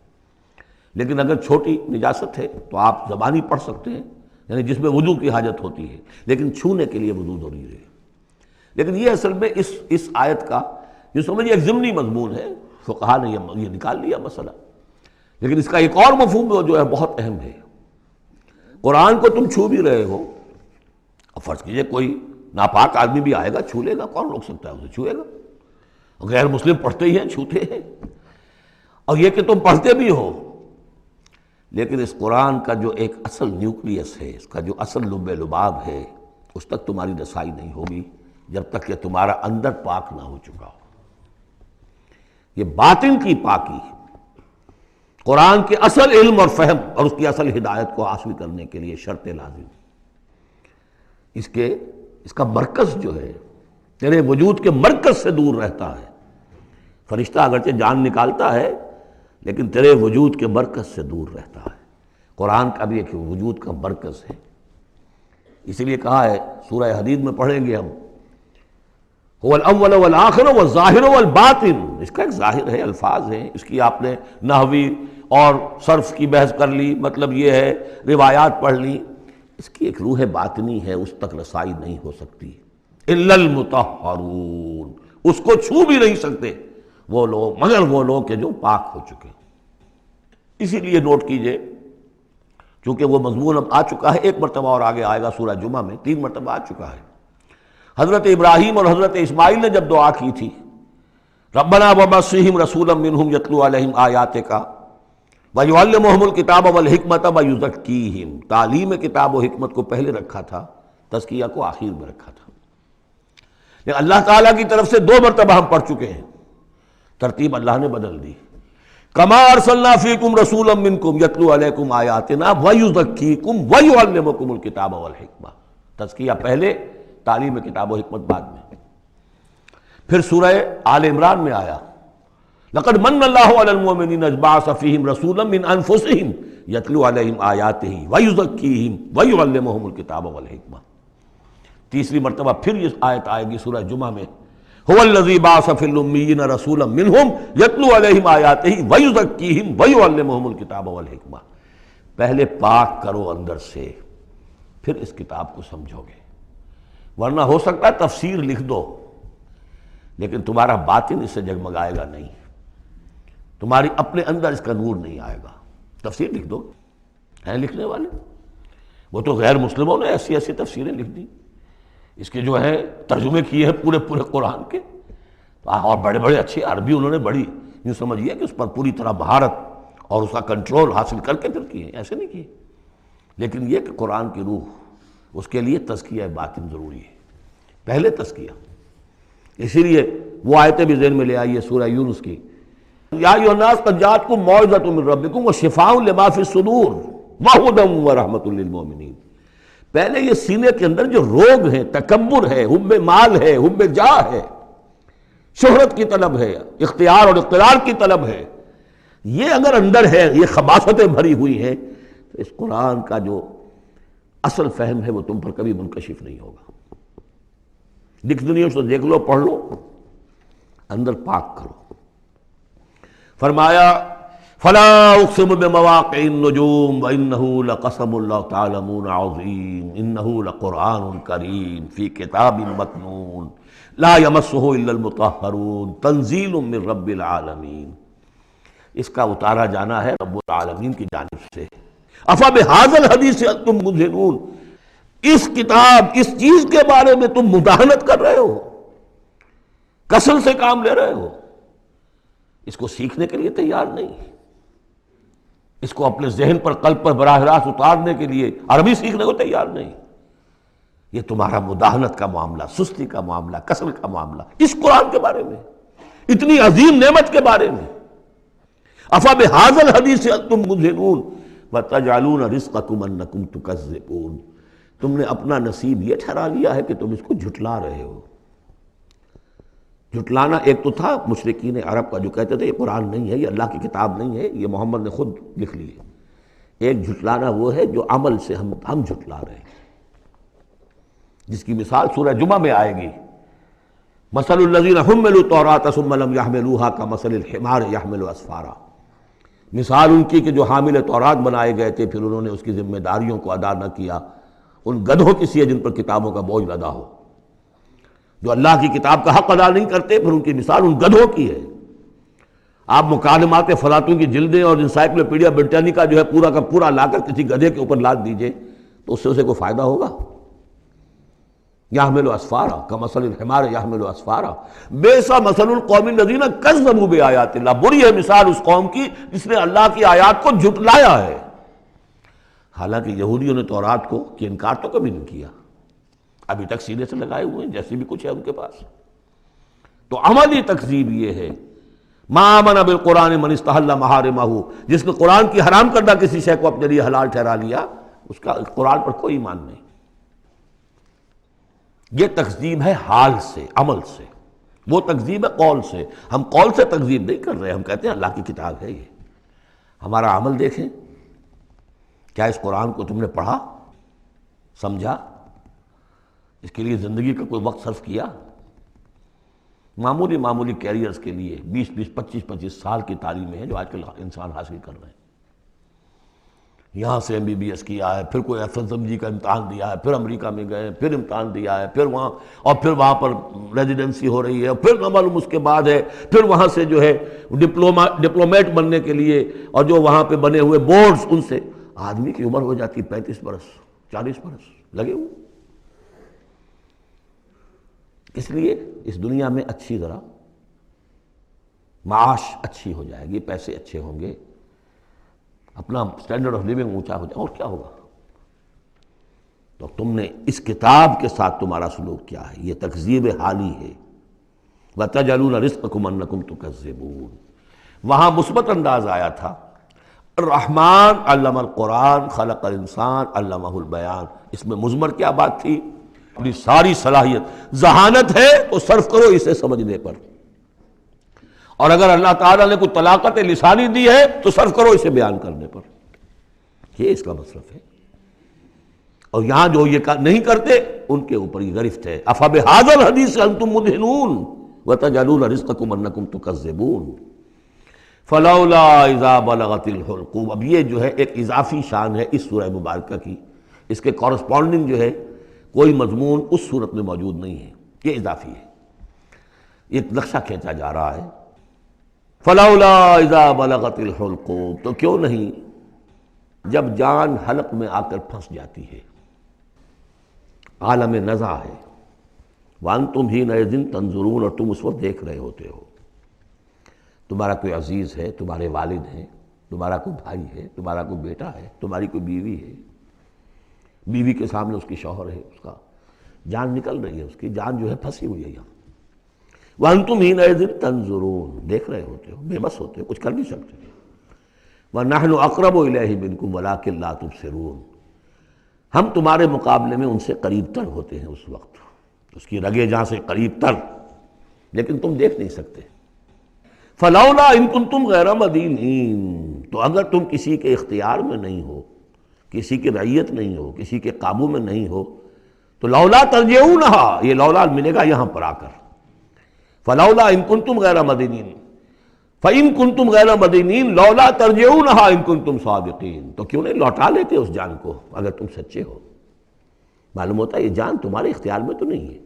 لیکن اگر چھوٹی نجاست ہے تو آپ زبانی پڑھ سکتے ہیں، یعنی جس میں وضو کی حاجت ہوتی ہے، لیکن چھونے کے لیے وضو ضروری ہے. لیکن یہ اصل میں اس آیت کا جو سمجھیے ایک ضمنی مضمون ہے، فقہا نے یہ نکال لیا مسئلہ. لیکن اس کا ایک اور مفہوم جو ہے بہت اہم ہے. قرآن کو تم چھو بھی رہے ہو، اور فرض کیجئے کوئی ناپاک آدمی بھی آئے گا چھو لے گا، کون روک سکتا ہے اسے، چھوئے گا. غیر مسلم پڑھتے ہی ہیں، چھوتے ہیں. اور یہ کہ تم پڑھتے بھی ہو، لیکن اس قرآن کا جو ایک اصل نیوکلیس ہے، اس کا جو اصل لب لباب ہے، اس تک تمہاری رسائی نہیں ہوگی جب تک کہ تمہارا اندر پاک نہ ہو چکا ہو. یہ باطن کی پاکی قرآن کے اصل علم اور فہم اور اس کی اصل ہدایت کو حاصل کرنے کے لیے شرط لازم. اس کا مرکز جو ہے تیرے وجود کے مرکز سے دور رہتا ہے. فرشتہ اگرچہ جان نکالتا ہے لیکن تیرے وجود کے مرکز سے دور رہتا ہے. قرآن کا بھی ایک وجود کا مرکز ہے. اسی لیے کہا ہے سورہ حدید میں پڑھیں گے ہم، هو الاول والآخر والظاہر والباطن. اس کا ایک ظاہر ہے، الفاظ ہیں، اس کی آپ نے نحوی اور صرف کی بحث کر لی، مطلب یہ ہے روایات پڑھ لی. اس کی ایک روح باطنی ہے، اس تک رسائی نہیں ہو سکتی الا المطہرون. اس کو چھو بھی نہیں سکتے وہ لوگ مگر وہ لوگ کہ جو پاک ہو چکے. اسی لیے نوٹ کیجئے، چونکہ وہ مضمون اب آ چکا ہے، ایک مرتبہ اور آگے آئے گا سورہ جمعہ میں، 3 مرتبہ آ چکا ہے. حضرت ابراہیم اور حضرت اسماعیل نے جب دعا کی تھی ربنا وابعث فیہم رسولا منہم یتلو علیہم آیاتک ویعلمہم الکتاب والحکمۃ ویزکیہم، تعلیم کتاب و حکمت کو پہلے رکھا تھا، تزکیہ کو آخر میں رکھا تھا. لیکن اللہ تعالیٰ کی طرف سے 2 مرتبہ ہم پڑھ چکے ہیں، ترتیب اللہ نے بدل دی. کما ارسلنا فیکم رسولا منکم یتلو علیکم آیاتنا ویزکیکم ویعلمکم الکتاب والحکمہ. تزکیہ پہلے، تعلیم کتاب و حکمت بعد میں. پھر سورہ آل عمران میں آیا لقد من اللہ علی المؤمنین اذ بعث فیہم رسولا من انفسہم یتلو علیہم آیاتہ ویزکیہم ویعلمہم الکتاب والحکمہ. تیسری مرتبہ پھر یہ آیت آئے گی سورہ جمعہ میں هو الذی بعث فی الامیین رسولا منہم یتلو علیہم آیاتہ ویزکیہم ویعلمہم الکتاب والحکمہ. پہلے پاک کرو اندر سے، پھر اس کتاب کو سمجھو گے. ورنہ ہو سکتا ہے تفسیر لکھ دو لیکن تمہارا باطن اس سے جگمگائے گا نہیں، تمہاری اپنے اندر اس کا نور نہیں آئے گا. تفسیر لکھ دو، ہیں لکھنے والے، وہ تو غیر مسلموں نے ایسی ایسی تفسیریں لکھ دی، اس کے جو ہے ترجمے کیے ہیں پورے قرآن کے، اور بڑے بڑے اچھے عربی انہوں نے بڑی یوں سمجھیے کہ اس پر پوری طرح مہارت اور اس کا کنٹرول حاصل کر کے پھر کیے، ایسے نہیں کیے. لیکن یہ کہ قرآن کی روح، اس کے لیے تزکیہ باطن ضروری ہے، پہلے تزکیہ. اسی لیے وہ آیتیں بھی ذہن میں لے آئیے سورہ یونس کی، یا ایھا الناس قد جاءتکم موعظۃ من ربکم وشفاء لما فی الصدور وہدی ورحمۃ للمؤمنین. پہلے یہ سینے کے اندر جو روگ ہیں، تکبر ہے، حب مال ہے، حب جاہ ہے، شہرت کی طلب ہے، اختیار اور اقتدار کی طلب ہے، یہ اگر اندر ہے، یہ خباثتیں بھری ہوئی ہیں، تو اس قرآن کا جو اصل فہم ہے وہ تم پر کبھی منکشف نہیں ہوگا. ڈکشنری سے دیکھ لو، پڑھ لو، اندر پاک کرو. فرمایا فلا اقسم بمواقع النجوم وانه لقسم لو تعلمون عظیم انه لقرآن کریم فی کتاب مکنون لا یمسہ الا المطہرون تنزیل من رب العالمین. اس کا اتارا جانا ہے رب العالمین کی جانب سے. افبہذا الحدیث انتم مدہنون، اس کتاب، اس چیز کے بارے میں تم مداہنت کر رہے ہو، کسل سے کام لے رہے ہو، اس کو سیکھنے کے لیے تیار نہیں، اس کو اپنے ذہن پر، قلب پر براہ راست اتارنے کے لیے عربی سیکھنے کو تیار نہیں. یہ تمہارا مداہنت کا معاملہ، سستی کا معاملہ، کسل کا معاملہ اس قرآن کے بارے میں، اتنی عظیم نعمت کے بارے میں. افبہذا الحدیث انتم مدہنون وتجعلون رزقکم انکم تکذبون. تم نے اپنا نصیب یہ ٹھہرا لیا ہے کہ تم اس کو جھٹلا رہے ہو. جھٹلانا ایک تو تھا مشرکین عرب کا جو کہتے تھے یہ قرآن نہیں ہے، یہ اللہ کی کتاب نہیں ہے، یہ محمد نے خود لکھ لی ہے. ایک جھٹلانا وہ ہے جو عمل سے ہم جھٹلا رہے ہیں، جس کی مثال سورہ جمعہ میں آئے گی، مثل الذین حملوا التوراۃ ثم لم يحملوها كمثل الحمار يحمل اسفارا، مثال ان کی کہ جو حامل تورات بنائے گئے تھے پھر انہوں نے اس کی ذمہ داریوں کو ادا نہ کیا، ان گدھوں کی سی ہے جن پر کتابوں کا بوجھ لدا ہو، جو اللہ کی کتاب کا حق ادا نہیں کرتے، پھر ان کی مثال ان گدھوں کی ہے۔ آپ مکالمات فلاطوں کی جلدیں اور انسائکلوپیڈیا برٹانیکا جو ہے پورا کا پورا لا کر کسی گدھے کے اوپر لاد دیجئے تو اس سے اسے کوئی فائدہ ہوگا؟ یحمل اسفارا کمثل الحمار یحمل اسفارا بئس مثل القوم الذین کذبوا بآیات اللہ، بری ہے مثال اس قوم کی جس نے اللہ کی آیات کو جھٹلایا ہے۔ حالانکہ یہودیوں نے تورات کو کہ انکار تو کبھی نہیں کیا، ابھی تک سینے سے لگائے ہوئے ہیں جیسے بھی کچھ ہے ان کے پاس۔ تو عملی تکذیب یہ ہے، ما آمن بالقرآن من استحل محارمہ، جس نے قرآن کی حرام کردہ کسی شے کو اپنے لیے حلال ٹھہرا لیا، اس کا قرآن پر کوئی ایمان نہیں۔ یہ تکذیب ہے حال سے، عمل سے، وہ تکذیب ہے قول سے۔ ہم قول سے تکذیب نہیں کر رہے، ہم کہتے ہیں اللہ کی کتاب ہے یہ۔ ہمارا عمل دیکھیں، کیا اس قرآن کو تم نے پڑھا، سمجھا، اس کے لیے زندگی کا کوئی وقت صرف کیا؟ معمولی کیریئرز کے لیے 20 25 سال کی تعلیمیں ہیں جو آج کل انسان حاصل کر رہے ہیں۔ یہاں سے MBBS کیا ہے، پھر کوئی FSMG کا امتحان دیا ہے، پھر امریکہ میں گئے، پھر امتحان دیا ہے، پھر وہاں، اور پھر وہاں پر ریزیڈنسی ہو رہی ہے، پھر نہ معلوم اس کے بعد ہے، پھر وہاں سے جو ہے ڈپلومیٹ بننے کے لیے، اور جو وہاں پہ بنے ہوئے بورڈز، ان سے آدمی کی عمر ہو جاتی 35 برس 40 برس لگے ہوئے۔ اس لیے اس دنیا میں اچھی ذرا معاش اچھی ہو جائے گی، پیسے اچھے ہوں گے، اپنا سٹینڈرڈ آف لیونگ اونچا ہو جائے، اور کیا ہوگا؟ تو تم نے اس کتاب کے ساتھ تمہارا سلوک کیا ہے، یہ تکذیب حالی ہے۔ وَتَجْعَلُونَ رِزْقَكُمْ أَنَّكُمْ تُكَذِّبُونَ، وہاں مثبت انداز آیا تھا، الرحمن علم القرآن خلق الانسان علمہ البیان، اس میں مضمر کیا بات تھی؟ اپنی ساری صلاحیت، ذہانت ہے تو صرف کرو اسے سمجھنے پر، اور اگر اللہ تعالیٰ نے کوئی طلاقت لسانی دی ہے تو صرف کرو اسے بیان کرنے پر، یہ اس کا مصرف ہے۔ اور یہاں جو یہ نہیں کرتے ان کے اوپر یہ گرفت ہے، افبہذا الحدیث انتم مدہنون وتجعلون رزقکم انکم تکذبون فلولا اذا بلغت الحلقوم۔ اب یہ جو ہے ایک اضافی شان ہے اس سورہ مبارکہ کی، اس کے کورسپونڈنگ جو ہے کوئی مضمون اس صورت میں موجود نہیں ہے، یہ اضافی ہے، ایک نقشہ کھینچا جا رہا ہے۔ فلولا اذا بلغت الحلقوم، تو کیوں نہیں جب جان حلق میں آ کر پھنس جاتی ہے، عالم نزع ہے، وانتم حینئذ تنظرون، اور تم اس وقت دیکھ رہے ہوتے ہو، تمہارا کوئی عزیز ہے، تمہارے والد ہیں، تمہارا کوئی بھائی ہے، تمہارا کوئی بیٹا ہے، تمہاری کوئی بیوی ہے، بیوی کے سامنے اس کی شوہر ہے، اس کا جان نکل رہی ہے، اس کی جان جو ہے پھنسی ہوئی ہے یہاں، وانتم حینئذ تنظرون، دیکھ رہے ہوتے ہو، بے بس ہوتے ہو، کچھ کر نہیں سکتے، وَنَحْنُ أَقْرَبُ إِلَيْهِ مِنْكُمْ وَلَٰكِن لَا تُبْصِرُونَ، ہم تمہارے مقابلے میں ان سے قریب تر ہوتے ہیں اس وقت، اس کی رگے جاں سے قریب تر، لیکن تم دیکھ نہیں سکتے۔ فلولا ان کنتم غیر مدینین، تو اگر تم کسی کے اختیار میں نہیں ہو، کسی کی رعیت نہیں ہو، کسی کے قابو میں نہیں ہو، تو لولا ترجعونہا، یہ لولا ملے گا یہاں پر آ کر، فلولا ان کنتم غیر مدینین، فَإِن كُنتُمْ غَيْرَ مَدِينِينَ لَوْلَا تَرْجِعُونَهَا إِن كُنتُمْ صَادِقِينَ، تو کیوں نہیں لوٹا لیتے اس جان کو اگر تم سچے ہو؟ معلوم ہوتا ہے یہ جان تمہارے اختیار میں تو نہیں ہے،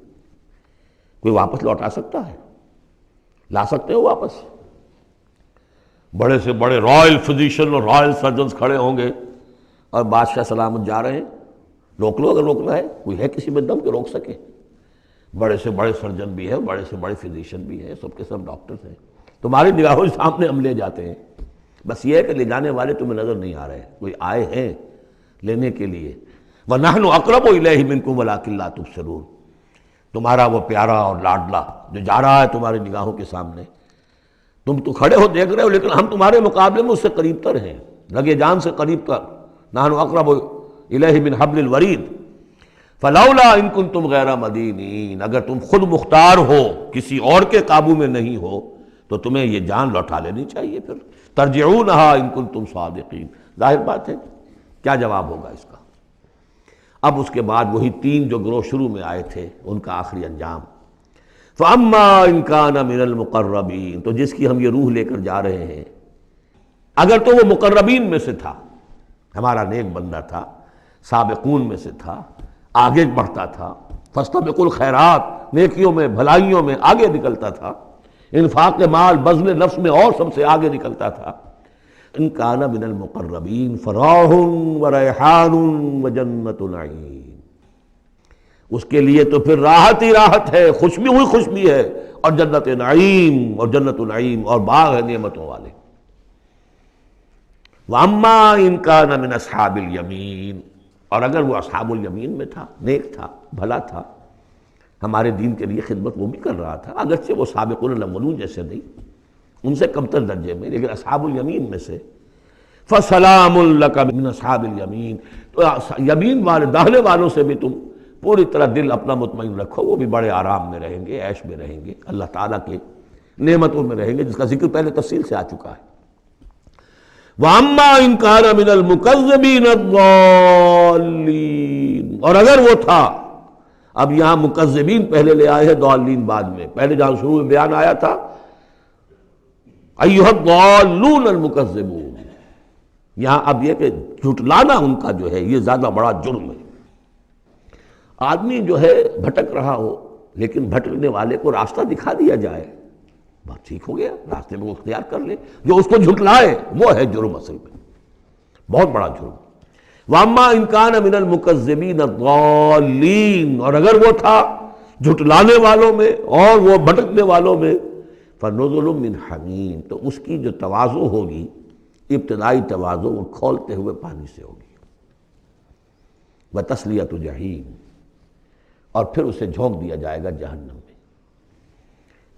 کوئی واپس لوٹا سکتا ہے؟ لا سکتے ہو واپس؟ بڑے سے بڑے رائل فزیشین اور رائل سرجنز کھڑے ہوں گے اور بادشاہ سلامت جا رہے ہیں، روک لو اگر روکنا ہے، کوئی ہے کسی میں دم کہ روک سکے؟ بڑے سے بڑے سرجن بھی ہے، بڑے سے بڑے فزیشین بھی ہے، سب کے سب ڈاکٹرز ہیں، تمہاری نگاہوں کے سامنے ہم لے جاتے ہیں، بس یہ ہے کہ لے جانے والے تمہیں نظر نہیں آ رہے، کوئی آئے ہیں لینے کے لیے۔ وَنَحْنُ أَقْرَبُ إِلَيْهِ مِنْكُمْ وَلَٰكِن لَا تُبْصِرُونَ، تمہارا وہ پیارا اور لاڈلا جو جا رہا ہے تمہاری نگاہوں کے سامنے، تم تو کھڑے ہو دیکھ رہے ہو، لیکن ہم تمہارے مقابلے میں اس سے قریب تر ہیں، لگے جان سے قریب تر، نَحْنُ أَقْرَبُ إِلَيْهِ مِنْ حَبْلِ الْوَرِيدِ فَلَوْلَا إِن كُنتُمْ غَيْرَ مَدِينِينَ، اگر تم خود مختار ہو، کسی اور کے قابو میں نہیں ہو، تو تمہیں یہ جان لوٹا لینی چاہیے، پھر ترجعونہا ان کنتم صادقین، ظاہر بات ہے کیا جواب ہوگا اس کا؟ اب اس کے بعد وہی تین جو گروہ شروع میں آئے تھے ان کا آخری انجام، فَأَمَّا إِن كَانَ مِنَ الْمُقَرَّبِينَ، تو جس کی ہم یہ روح لے کر جا رہے ہیں اگر تو وہ مقربین میں سے تھا، ہمارا نیک بندہ تھا، سابقون میں سے تھا، آگے بڑھتا تھا، فاستبقوا الخیرات، نیکیوں میں بھلائیوں میں آگے نکلتا تھا، انفاق مال بذل نفس میں اور سب سے آگے نکلتا تھا، ان کان من المقربین فراح وریحان وجنت نعیم، اس کے لیے تو پھر راحت ہی راحت ہے، خوشبی ہوئی خوشبی ہے، اور جنت نعیم، اور جنت النعیم اور باغ ہے نعمتوں والے۔ وَأَمَّا إِن كَانَ مِنْ أَصْحَابِ الْيَمِينَ، اور اگر وہ اصحاب الیمین میں تھا، نیک تھا، بھلا تھا، ہمارے دین کے لیے خدمت وہ بھی کر رہا تھا، اگرچہ وہ سابقون الاولون جیسے نہیں، ان سے کمتر درجے میں، لیکن اصحاب الیمین میں سے، فَسَلَامٌ لَكَ مِنْ أَصْحَابِ الْيَمِينَ، تو یمین والے داہنے والوں سے بھی تم پوری طرح دل اپنا مطمئن رکھو، وہ بھی بڑے آرام میں رہیں گے، عیش میں رہیں گے، اللہ تعالیٰ کے نعمتوں میں رہیں گے، جس کا ذکر پہلے تفصیل سے آ چکا ہے۔ وَأَمَّا إِن كَانَ مِنَ الْمُكَذِّبِينَ الضَّالِّينَ، اور اگر وہ تھا، اب یہاں مکذبین پہلے لے آئے ہیں، ضالین بعد میں، پہلے جہاں شروع میں بیان آیا تھا ایھا الضالون المکذبون، یہاں اب یہ کہ جھٹلانا ان کا جو ہے یہ زیادہ بڑا جرم ہے۔ آدمی جو ہے بھٹک رہا ہو لیکن بھٹکنے والے کو راستہ دکھا دیا جائے، بات ٹھیک ہو گیا، راستے میں وہ اختیار کر لے، جو اس کو جھٹلائے وہ ہے جرم، اصل میں بہت بڑا جرم۔ وَأَمَّا إِن كَانَ مِنَ الْمُكَذِّبِينَ الضَّالِّينَ، اور اگر وہ تھا جھٹلانے والوں میں اور وہ بھٹکنے والوں میں، فَنُزُلٌ مِّنْ حَمِيمٍ، تو اس کی جو تواضع ہوگی، ابتدائی تواضع، وہ کھولتے ہوئے پانی سے ہوگی، وَتَصْلِيَةُ جَحِيمٍ، اور پھر اسے جھونک دیا جائے گا جہنم میں۔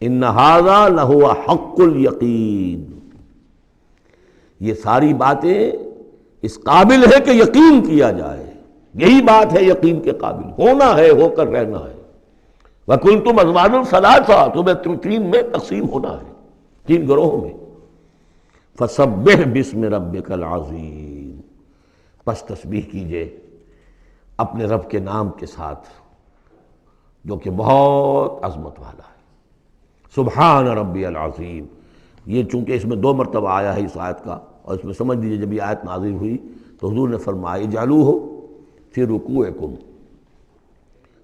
ان ھذا لہو حق الیقین، یہ ساری باتیں اس قابل ہے کہ یقین کیا جائے، یہی بات ہے یقین کے قابل، ہونا ہے، ہو کر رہنا ہے۔ وَكُنْتُمْ أَزْوَاجًا ثَلَاثًا، تمہیں تین میں تقسیم ہونا ہے، تین گروہوں میں۔ فَسَبِّحْ بِاسْمِ رَبِّكَ الْعَظِيمِ، پس تسبیح کیجئے اپنے رب کے نام کے ساتھ جو کہ بہت عظمت والا ہے۔ سبحان ربی العظیم، یہ چونکہ اس میں دو مرتبہ آیا ہے اس آیت کا، اور اس میں سمجھ لیجیے جب یہ آیت نازل ہوئی تو حضور نے فرمایا اجعلوہ فی رکوعکم،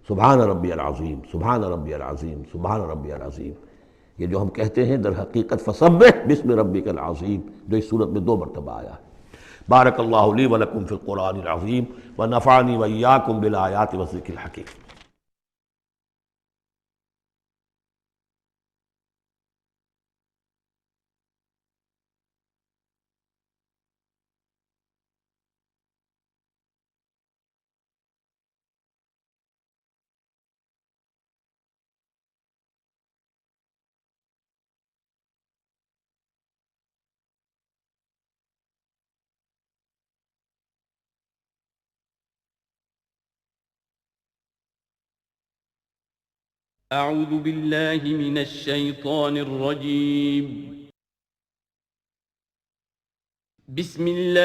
سبحان ربی العظیم، سبحان ربی العظیم، سبحان ربی العظیم، یہ جو ہم کہتے ہیں در حقیقت فسبح بسم ربک العظیم، جو اس صورت میں دو مرتبہ آیا ہے۔ بارک اللہ لی ولکم فی القرآن العظیم ونفعنی وإیاکم بالآیات والذکر الحکیم۔ أعوذ بالله من الشيطان الرجيم. بسم الله